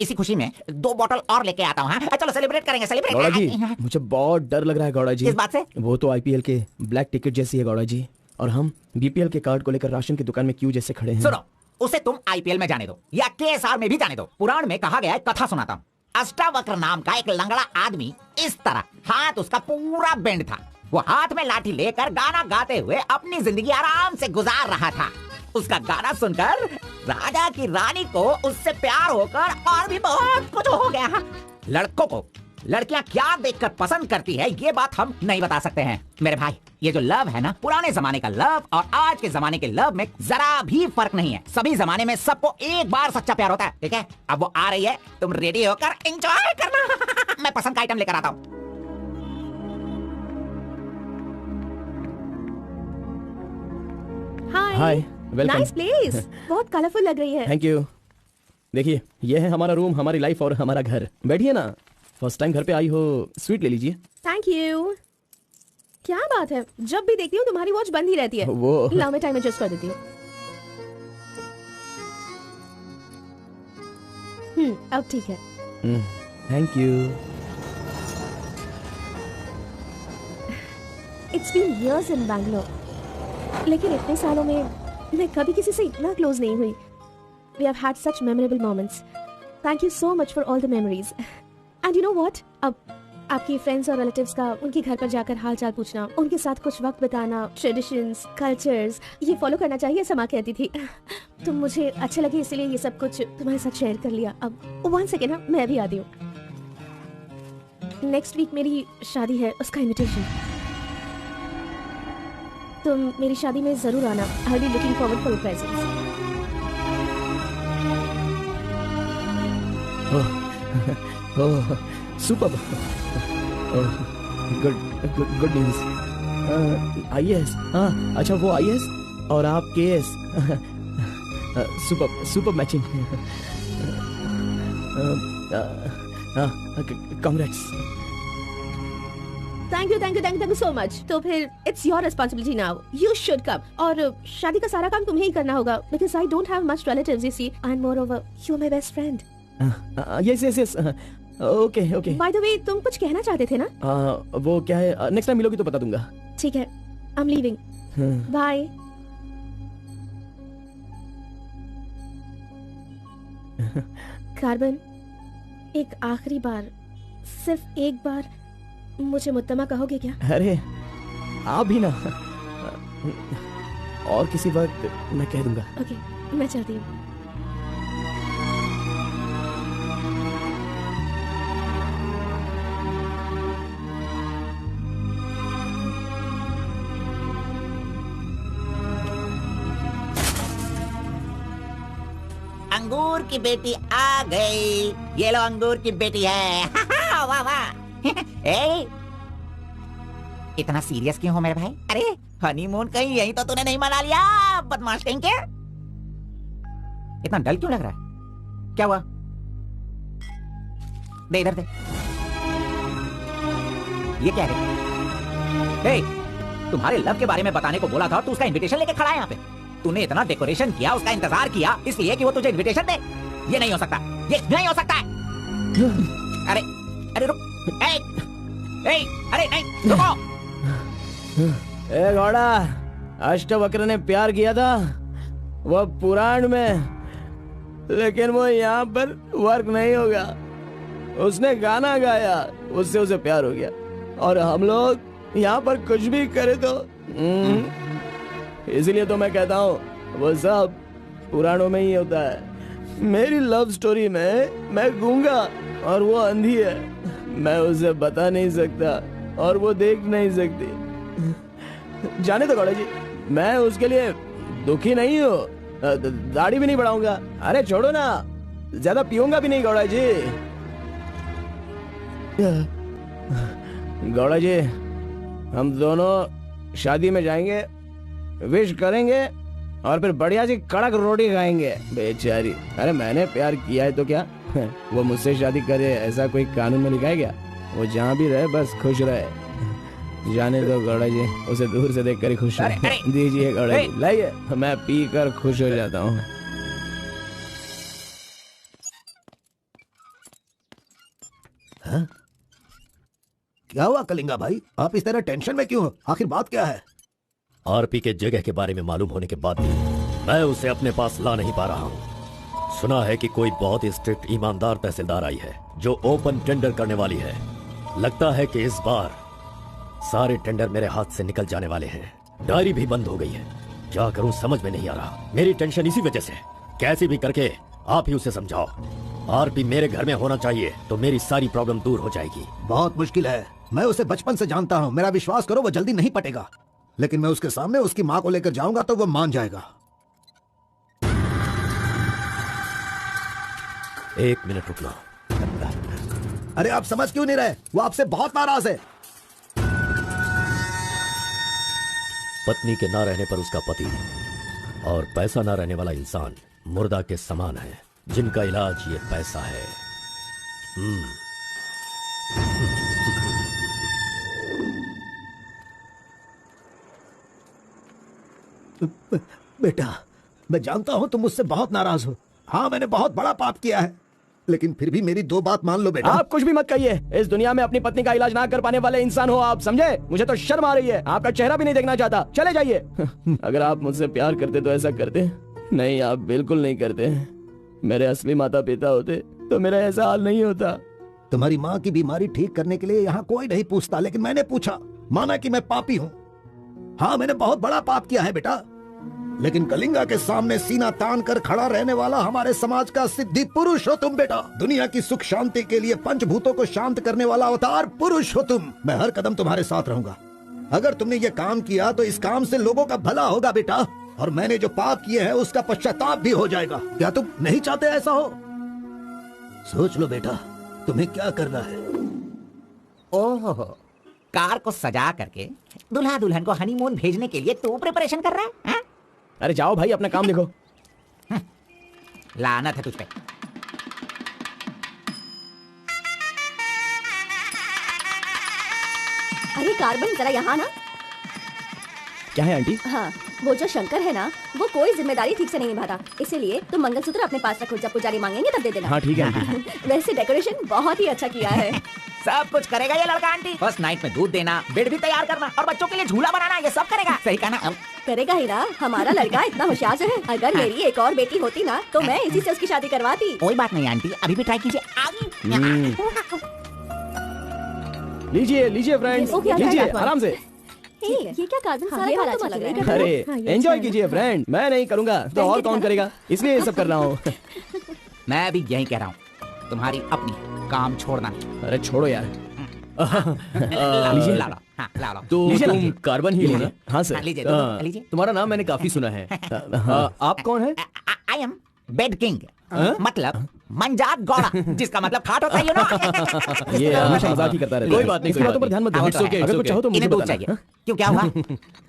इसी खुशी में 2 बॉटल और लेके आता हूँ। चलो सेलिब्रेट करेंगे, सेलिब्रेट। गौड़ा जी, मुझे बहुत डर लग रहा है गौड़ा जी। किस बात से? वो तो आईपीएल के ब्लैक टिकट जैसी है गौड़ा जी, और हम बीपीएल के कार्ड को लेकर राशन की दुकान में क्यों जैसे खड़े हैं। सुनो, उसे तुम आईपीएल में जाने दो या केएसआर में भी जाने दो। पुराण में कहा गया है, कथा सुनाता हूँ। अष्टावक्र नाम का एक लंगड़ा आदमी, इस तरह हाथ उसका पूरा बेंड था। वो हाथ में लाठी लेकर गाना गाते हुए अपनी जिंदगी आराम से गुजार रहा था। उसका गाना सुनकर राजा की रानी को उससे प्यार होकर और भी बहुत कुछ हो गया। लड़कों को लड़कियां क्या देखकर पसंद करती है ये बात हम नहीं बता सकते हैं मेरे भाई। ये जो लव है ना, पुराने जमाने का लव और आज के जमाने के लव में जरा भी फर्क नहीं है। सभी जमाने में सबको एक बार सच्चा प्यार होता है, ठीक है? अब वो आ रही है, तुम रेडी होकर एंजॉय करना। मैं पसंद का आइटम लेकर आता हूँ। हाय, वेलकम। नाइस प्लेस, बहुत कलरफुल लग रही है। Thank you. देखिए, ये है हमारा रूम, हमारी लाइफ और हमारा घर। बैठिए ना, फर्स्ट टाइम घर पे आई हो, स्वीट ले लीजिए। Thank you. क्या बात है, जब भी देखती हूँ तुम्हारी वॉच बंद ही रहती है। वो लाओ मैं टाइम एडजस्ट कर देती हूँ। अब ठीक है। Thank you. It's been years in Bangalore, लेकिन इतने सालों में मैं कभी किसी से इतना क्लोज नहीं हुई। We have had such memorable moments. Thank you so much for all the memories. And you know what? अब आपकी फ्रेंड्स और रिलेटिव्स का उनके घर पर जाकर हाल चाल पूछना, उनके साथ कुछ वक्त बिताना, ट्रेडिशंस, कल्चर्स, ये फॉलो करना चाहिए, ऐसा माँ कहती थी। तो मुझे अच्छा लगे इसलिए ये सब कुछ तुम्हारे साथ शेयर कर लिया। अब 1 सेकेंड ना, मैं अभी आती हूँ। नेक्स्ट वीक मेरी शादी है, उसका इन्विटेशन। तुम मेरी शादी में जरूर आना। I will be looking forward for your presence. Oh, superb. Oh, good news. IAS. हाँ, अच्छा वो IAS और आप KS. Superb matching. Congrats. Thank you so much. तो फिर it's your responsibility now. You should come. और शादी का सारा काम तुम्हें ही करना होगा because I don't have much relatives. You see, and moreover, you're my best friend. Yes. Okay. By the way, तुम कुछ कहना चाहते थे ना? वो क्या है, नेक्स्ट टाइम मिलोगी तो बता दूंगा। ठीक है, I am leaving, bye. Carbon, एक आखिरी बार, सिर्फ एक बार मुझे मुत्तमा कहोगे क्या? अरे आप भी ना, और किसी वक्त मैं कह दूंगा। ओके, मैं चलती हूँ। अंगूर की बेटी आ गई। ये लो अंगूर की बेटी है। वाह वाह। ए, इतना सीरियस क्यों हो मेरे भाई? अरे हनीमून कहीं यहीं तो तूने नहीं मना लिया, बदमाश कहीं के। इतना डल क्यों लग रहा है? क्या हुआ? दे इधर दे। ये क्या है? ए, तुम्हारे लव के बारे में बताने को बोला था, तू उसका इनविटेशन लेके खड़ा है यहाँ पे। तूने इतना डेकोरेशन किया, उसका इंतजार किया, इसलिए कि वो तुझे इनविटेशन दे। ये नहीं हो सकता, ये नहीं हो सकता। अरे अरे रुक, अरे नहीं रुको। ए घोड़ा, अष्टवक्र ने प्यार किया था वो पुराण में, लेकिन वो यहाँ पर वर्क नहीं होगा। उसने गाना गाया, उससे उसे प्यार हो गया, और हम लोग यहाँ पर कुछ भी करें तो इसलिए तो मैं कहता हूँ वो सब पुराणों में ही होता है। मेरी लव स्टोरी में मैं गूंगा और वो अंधी है, मैं उसे बता नहीं सकता और वो देख नहीं सकती। जाने दो गौड़ा जी, मैं उसके लिए दुखी नहीं हूँ, दाढ़ी भी नहीं बढ़ाऊंगा। अरे छोड़ो ना, ज्यादा पीऊंगा भी नहीं गौड़ा जी। गौड़ा जी, हम दोनों शादी में जाएंगे, विश करेंगे और फिर बढ़िया सी कड़क रोटी खाएंगे। बेचारी, अरे मैंने प्यार किया है तो क्या वो मुझसे शादी करे, ऐसा कोई कानून में लिखा है क्या? वो जहाँ भी रहे बस खुश रहे। जाने दो गौड़ा जी, उसे दूर से देखकर ही खुश रहे। दीजिए गौड़ा जी, लाइए, मैं पी कर खुश हो जाता हूँ। क्या हुआ कलिंगा भाई, आप इस तरह टेंशन में क्यों हो? आखिर बात क्या है? आरपी के जगह के बारे में मालूम होने के बाद भी मैं उसे अपने पास ला नहीं पा रहा हूँ। सुना है कि कोई बहुत ही स्ट्रिक्ट ईमानदार तहसीलदार आई है जो ओपन टेंडर करने वाली है। लगता है कि इस बार सारे टेंडर मेरे हाथ से निकल जाने वाले हैं। डायरी भी बंद हो गई है, क्या करूं समझ में नहीं आ रहा। मेरी टेंशन इसी वजह से। कैसे भी करके आप ही उसे समझाओ। आरपी मेरे घर में होना चाहिए तो मेरी सारी प्रॉब्लम दूर हो जाएगी। बहुत मुश्किल है, मैं उसे बचपन से जानता हूँ, मेरा विश्वास करो वो जल्दी नहीं पटेगा, लेकिन मैं उसके सामने उसकी माँ को लेकर जाऊंगा तो वो मान जाएगा। 1 मिनट रुकना। अरे आप समझ क्यों नहीं रहे? वो आपसे बहुत नाराज है। पत्नी के ना रहने पर उसका पति और पैसा ना रहने वाला इंसान मुर्दा के समान है, जिनका इलाज ये पैसा है। बेटा, मैं जानता हूं तुम मुझसे बहुत नाराज हो। हाँ, मैंने बहुत बड़ा पाप किया है, लेकिन फिर भी मेरी 2 बात मान लो बेटा। आप कुछ भी मत कहिए, इस दुनिया में अपनी पत्नी का इलाज ना कर पाने वाले इंसान हो आप, समझे? मुझे तो शर्म आ रही है, आपका चेहरा भी नहीं देखना चाहता, चले जाइए। अगर आप मुझसे प्यार करते तो ऐसा करते, नहीं आप बिल्कुल नहीं करते। मेरे असली माता पिता होते तो मेरा ऐसा हाल नहीं होता। तुम्हारी माँ की बीमारी ठीक करने के लिए यहाँ कोई नहीं पूछता, लेकिन मैंने पूछा, माना कि मैं पापी हूँ। हाँ, मैंने बहुत बड़ा पाप किया है बेटा, लेकिन कलिंगा के सामने सीना तान कर खड़ा रहने वाला हमारे समाज का सिद्धि पुरुष हो तुम बेटा। दुनिया की सुख शांति के लिए पंचभूतों को शांत करने वाला अवतार पुरुष हो तुम। मैं हर कदम तुम्हारे साथ रहूंगा। अगर तुमने ये काम किया तो इस काम से लोगों का भला होगा बेटा, और मैंने जो पाप किए हैं उसका पश्चाताप भी हो जाएगा। क्या तुम नहीं चाहते ऐसा हो? सोच लो बेटा, तुम्हें क्या करना है। ओहो, कार को सजा करके दुल्हा दुल्हन को हनीमून भेजने के लिए तू प्रिपरेशन कर रहा है? अरे जाओ भाई, अपना काम देखो। लानत है तुझ पे। अरे कार्बन, जरा यहाँ ना। क्या है आंटी? हाँ, वो जो शंकर है ना, वो कोई जिम्मेदारी ठीक से नहीं निभाता, इसीलिए तुम मंगलसूत्र अपने पास रखो, जब पुजारी मांगेंगे तब दे देना। हाँ ठीक है आंटी। वैसे डेकोरेशन बहुत ही अच्छा किया है। सब कुछ करेगा ये लड़का आंटी। फर्स्ट नाइट में दूध देना, बेड भी तैयार करना और बच्चों के लिए झूला बनाना, ये सब करेगा। सही कहा ना? करेगा ही ना, हमारा लड़का इतना होशियार है। अगर मेरी एक और बेटी होती ना तो मैं इसी से उसकी शादी करवाती। कोई बात नहीं आंटी, अभी भी ट्राई कीजिए। लीजिए लीजिए फ्रेंड्स, लीजिए आराम से। ये क्या कार्बन सारा काम तो लग रहा है। अरे एंजॉय कीजिए फ्रेंड, मैं नहीं करूँगा तो और कौन करेगा, इसलिए ये सब कर रहा हूँ। मैं भी यही कह रहा हूँ, तुम्हारी अपनी काम छोड़ना नहीं। अरे छोड़ो यार। लीजिए, ला लो। हाँ, ला लो। तो तुम कार्बन ही हो ना? हाँ सर। लीजिए, लीजिए। तुम्हारा नाम मैंने काफी सुना है। आप कौन है? आई एम बेड किंग, मतलब मंजात गौड़ा, जिसका मतलब खाट होता है ना। ये हमेशा मजाक ही करता रहता है। कोई बात नहीं, इसकी बातों पर ध्यान मत दो। अगर कुछ चाहो तो मुझे दूध चाहिए। क्यों, क्या हुआ?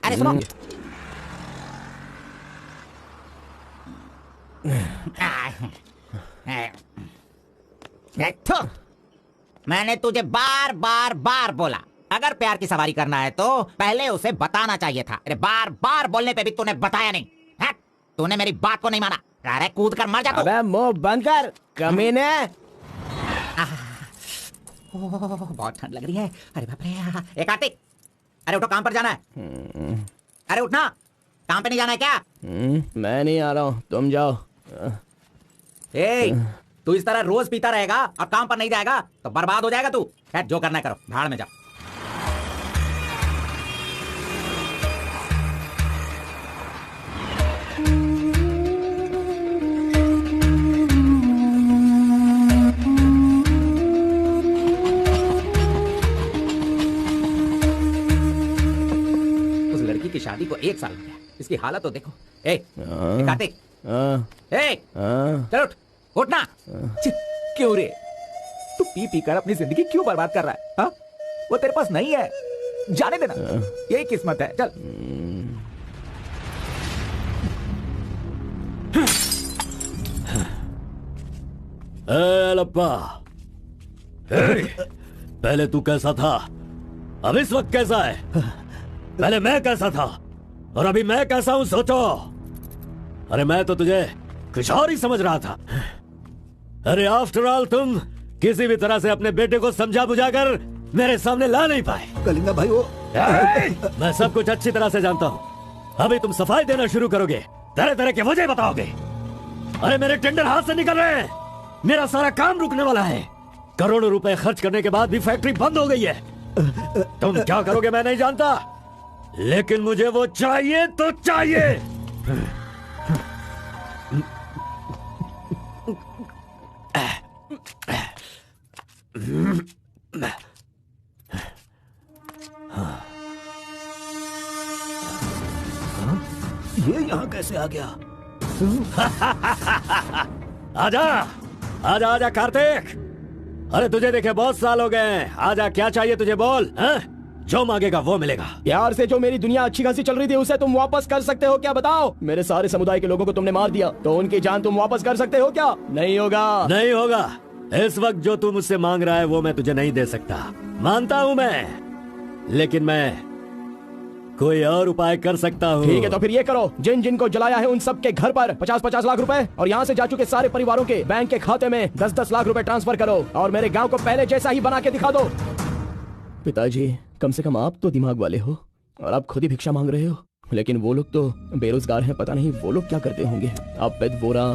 अरे सुनो, मैंने तुझे बार बार बार बोला, अगर प्यार की सवारी करना है तो पहले उसे बताना चाहिए था। अरे बार बार बोलने पे भी तूने बताया नहीं। तूने मेरी बात को नहीं माना। अरे कूद कर मर जा तू। अबे मुंह बंद कर कमीने। बहुत ठंड लग रही है। अरे बाप रे। ए कार्तिक, अरे उठो, काम पर जाना है। अरे उठना, काम पे नहीं जाना है क्या? मैं नहीं आ रहा हूँ, तुम जाओ। ए, तू इस तरह रोज पीता रहेगा और काम पर नहीं जाएगा तो बर्बाद हो जाएगा तू। खैर जो करना है करो, भाड़ में जाओ। उस लड़की की शादी को 1 साल हो गया, इसकी हालत तो देखो। ए कार्तिक, चल उठ, उठना। क्यों रे, तू पी पी कर अपनी जिंदगी क्यों बर्बाद कर रहा है? हा? वो तेरे पास नहीं है, जाने देना, यही किस्मत है। चल। लप्पा, पहले तू कैसा था, अब इस वक्त कैसा है? पहले मैं कैसा था और अभी मैं कैसा हूं, सोचो। अरे मैं तो तुझे कुछ और ही समझ रहा था। अरे आफ्टर ऑल तुम किसी भी तरह से अपने बेटे को समझा बुझाकर मेरे सामने ला नहीं पाए। कलिंगा भाई वो मैं सब कुछ अच्छी तरह से जानता हूँ। अभी तुम सफाई देना शुरू करोगे, तरह तरह के वजह बताओगे। अरे मेरे टेंडर हाथ से निकल रहे हैं, मेरा सारा काम रुकने वाला है। करोड़ों रुपए खर्च करने के बाद भी फैक्ट्री बंद हो गई है। तुम क्या करोगे मैं नहीं जानता, लेकिन मुझे वो चाहिए तो चाहिए। ये यहाँ कैसे आ गया? आजा आजा आजा कार्तिक, अरे तुझे देखे बहुत साल हो गए। आजा, क्या चाहिए तुझे, बोल। जो मांगेगा वो मिलेगा। प्यार से जो मेरी दुनिया अच्छी खासी चल रही थी उसे तुम वापस कर सकते हो क्या, बताओ? मेरे सारे समुदाय के लोगों को तुमने मार दिया तो उनकी जान तुम वापस कर सकते हो क्या? नहीं होगा। नहीं होगा। इस वक्त जो तू मुझसे मांग रहा है वो मैं तुझे नहीं दे सकता, मानता हूँ मैं, लेकिन मैं कोई और उपाय कर सकता हूँ। ठीक है, तो फिर ये करो, जिन जिन को जलाया है उन सब के घर पर 50-50 लाख रुपए और यहाँ से जा चुके सारे परिवारों के बैंक के खाते में 10-10 लाख रुपए ट्रांसफर करो और मेरे गांव को पहले जैसा ही बना के दिखा दो। पिताजी, कम से कम आप तो दिमाग वाले हो और आप खुद ही भिक्षा मांग रहे हो, लेकिन वो लोग तो बेरोजगार हैं, पता नहीं वो लोग क्या करते होंगे। आप पेद बोरा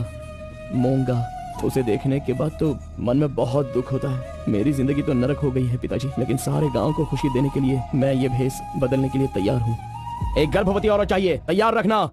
मोंगा, उसे देखने के बाद तो मन में बहुत दुख होता है। मेरी जिंदगी तो नरक हो गई है पिताजी, लेकिन सारे गांव को खुशी देने के लिए मैं ये भेष बदलने के लिए तैयार हूँ। एक गर्भवती औरत चाहिए, तैयार रखना।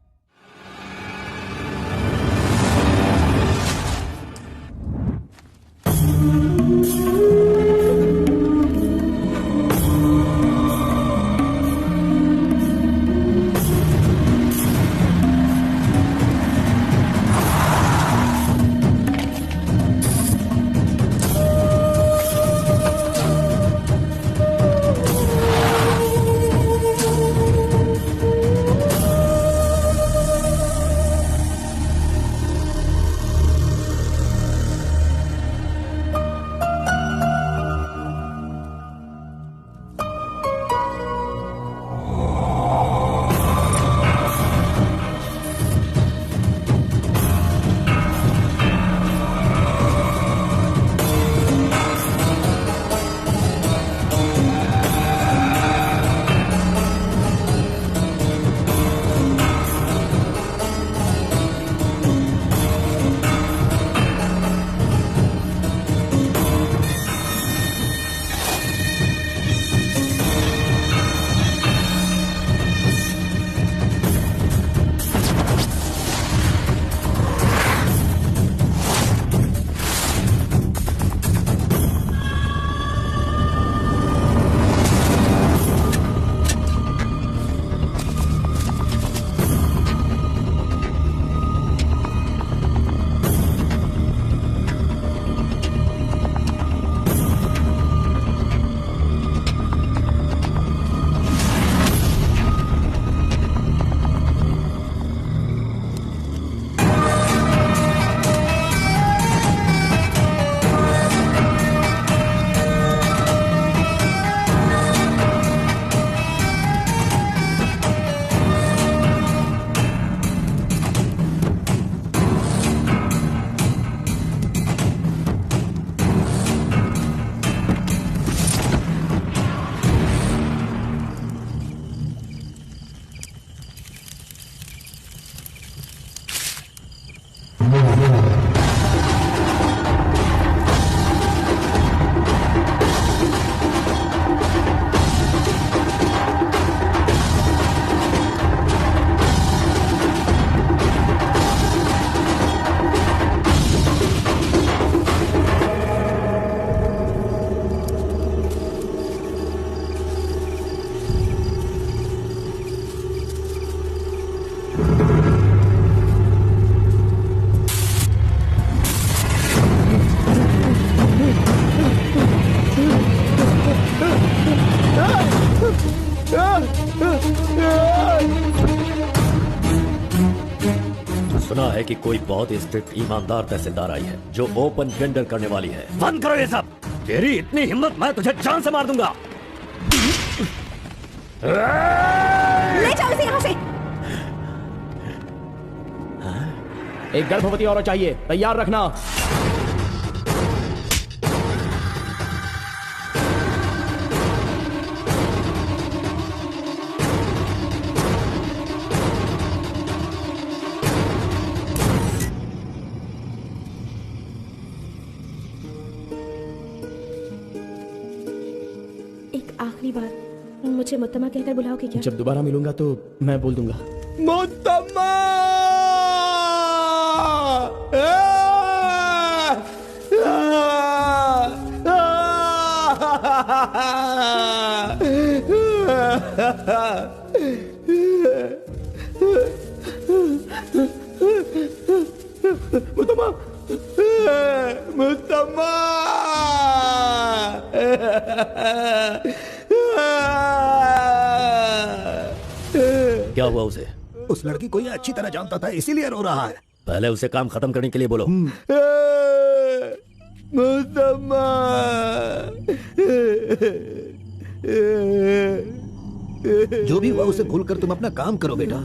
सुना है कि कोई बहुत स्ट्रिक्ट ईमानदार तहसीलदार आई है जो ओपन टेंडर करने वाली है। बंद करो ये सब। तेरी इतनी हिम्मत, मैं तुझे जान से मार दूंगा। ले जाओ इसे यहाँ से। एक गर्भवती औरत चाहिए, तैयार रखना। एक आखिरी बार, मुझे मुत्तमा कहकर बुलाओगे क्या? जब दोबारा मिलूंगा तो मैं बोल दूंगा। मुत्तमा! मुत्तमा! मुत्तमा! क्या हुआ उसे? उस लड़की को ये अच्छी तरह जानता था, इसीलिए रो रहा है। पहले उसे काम खत्म करने के लिए बोलो। मुत्तमा! जो भी हुआ उसे भूलकर तुम अपना काम करो बेटा।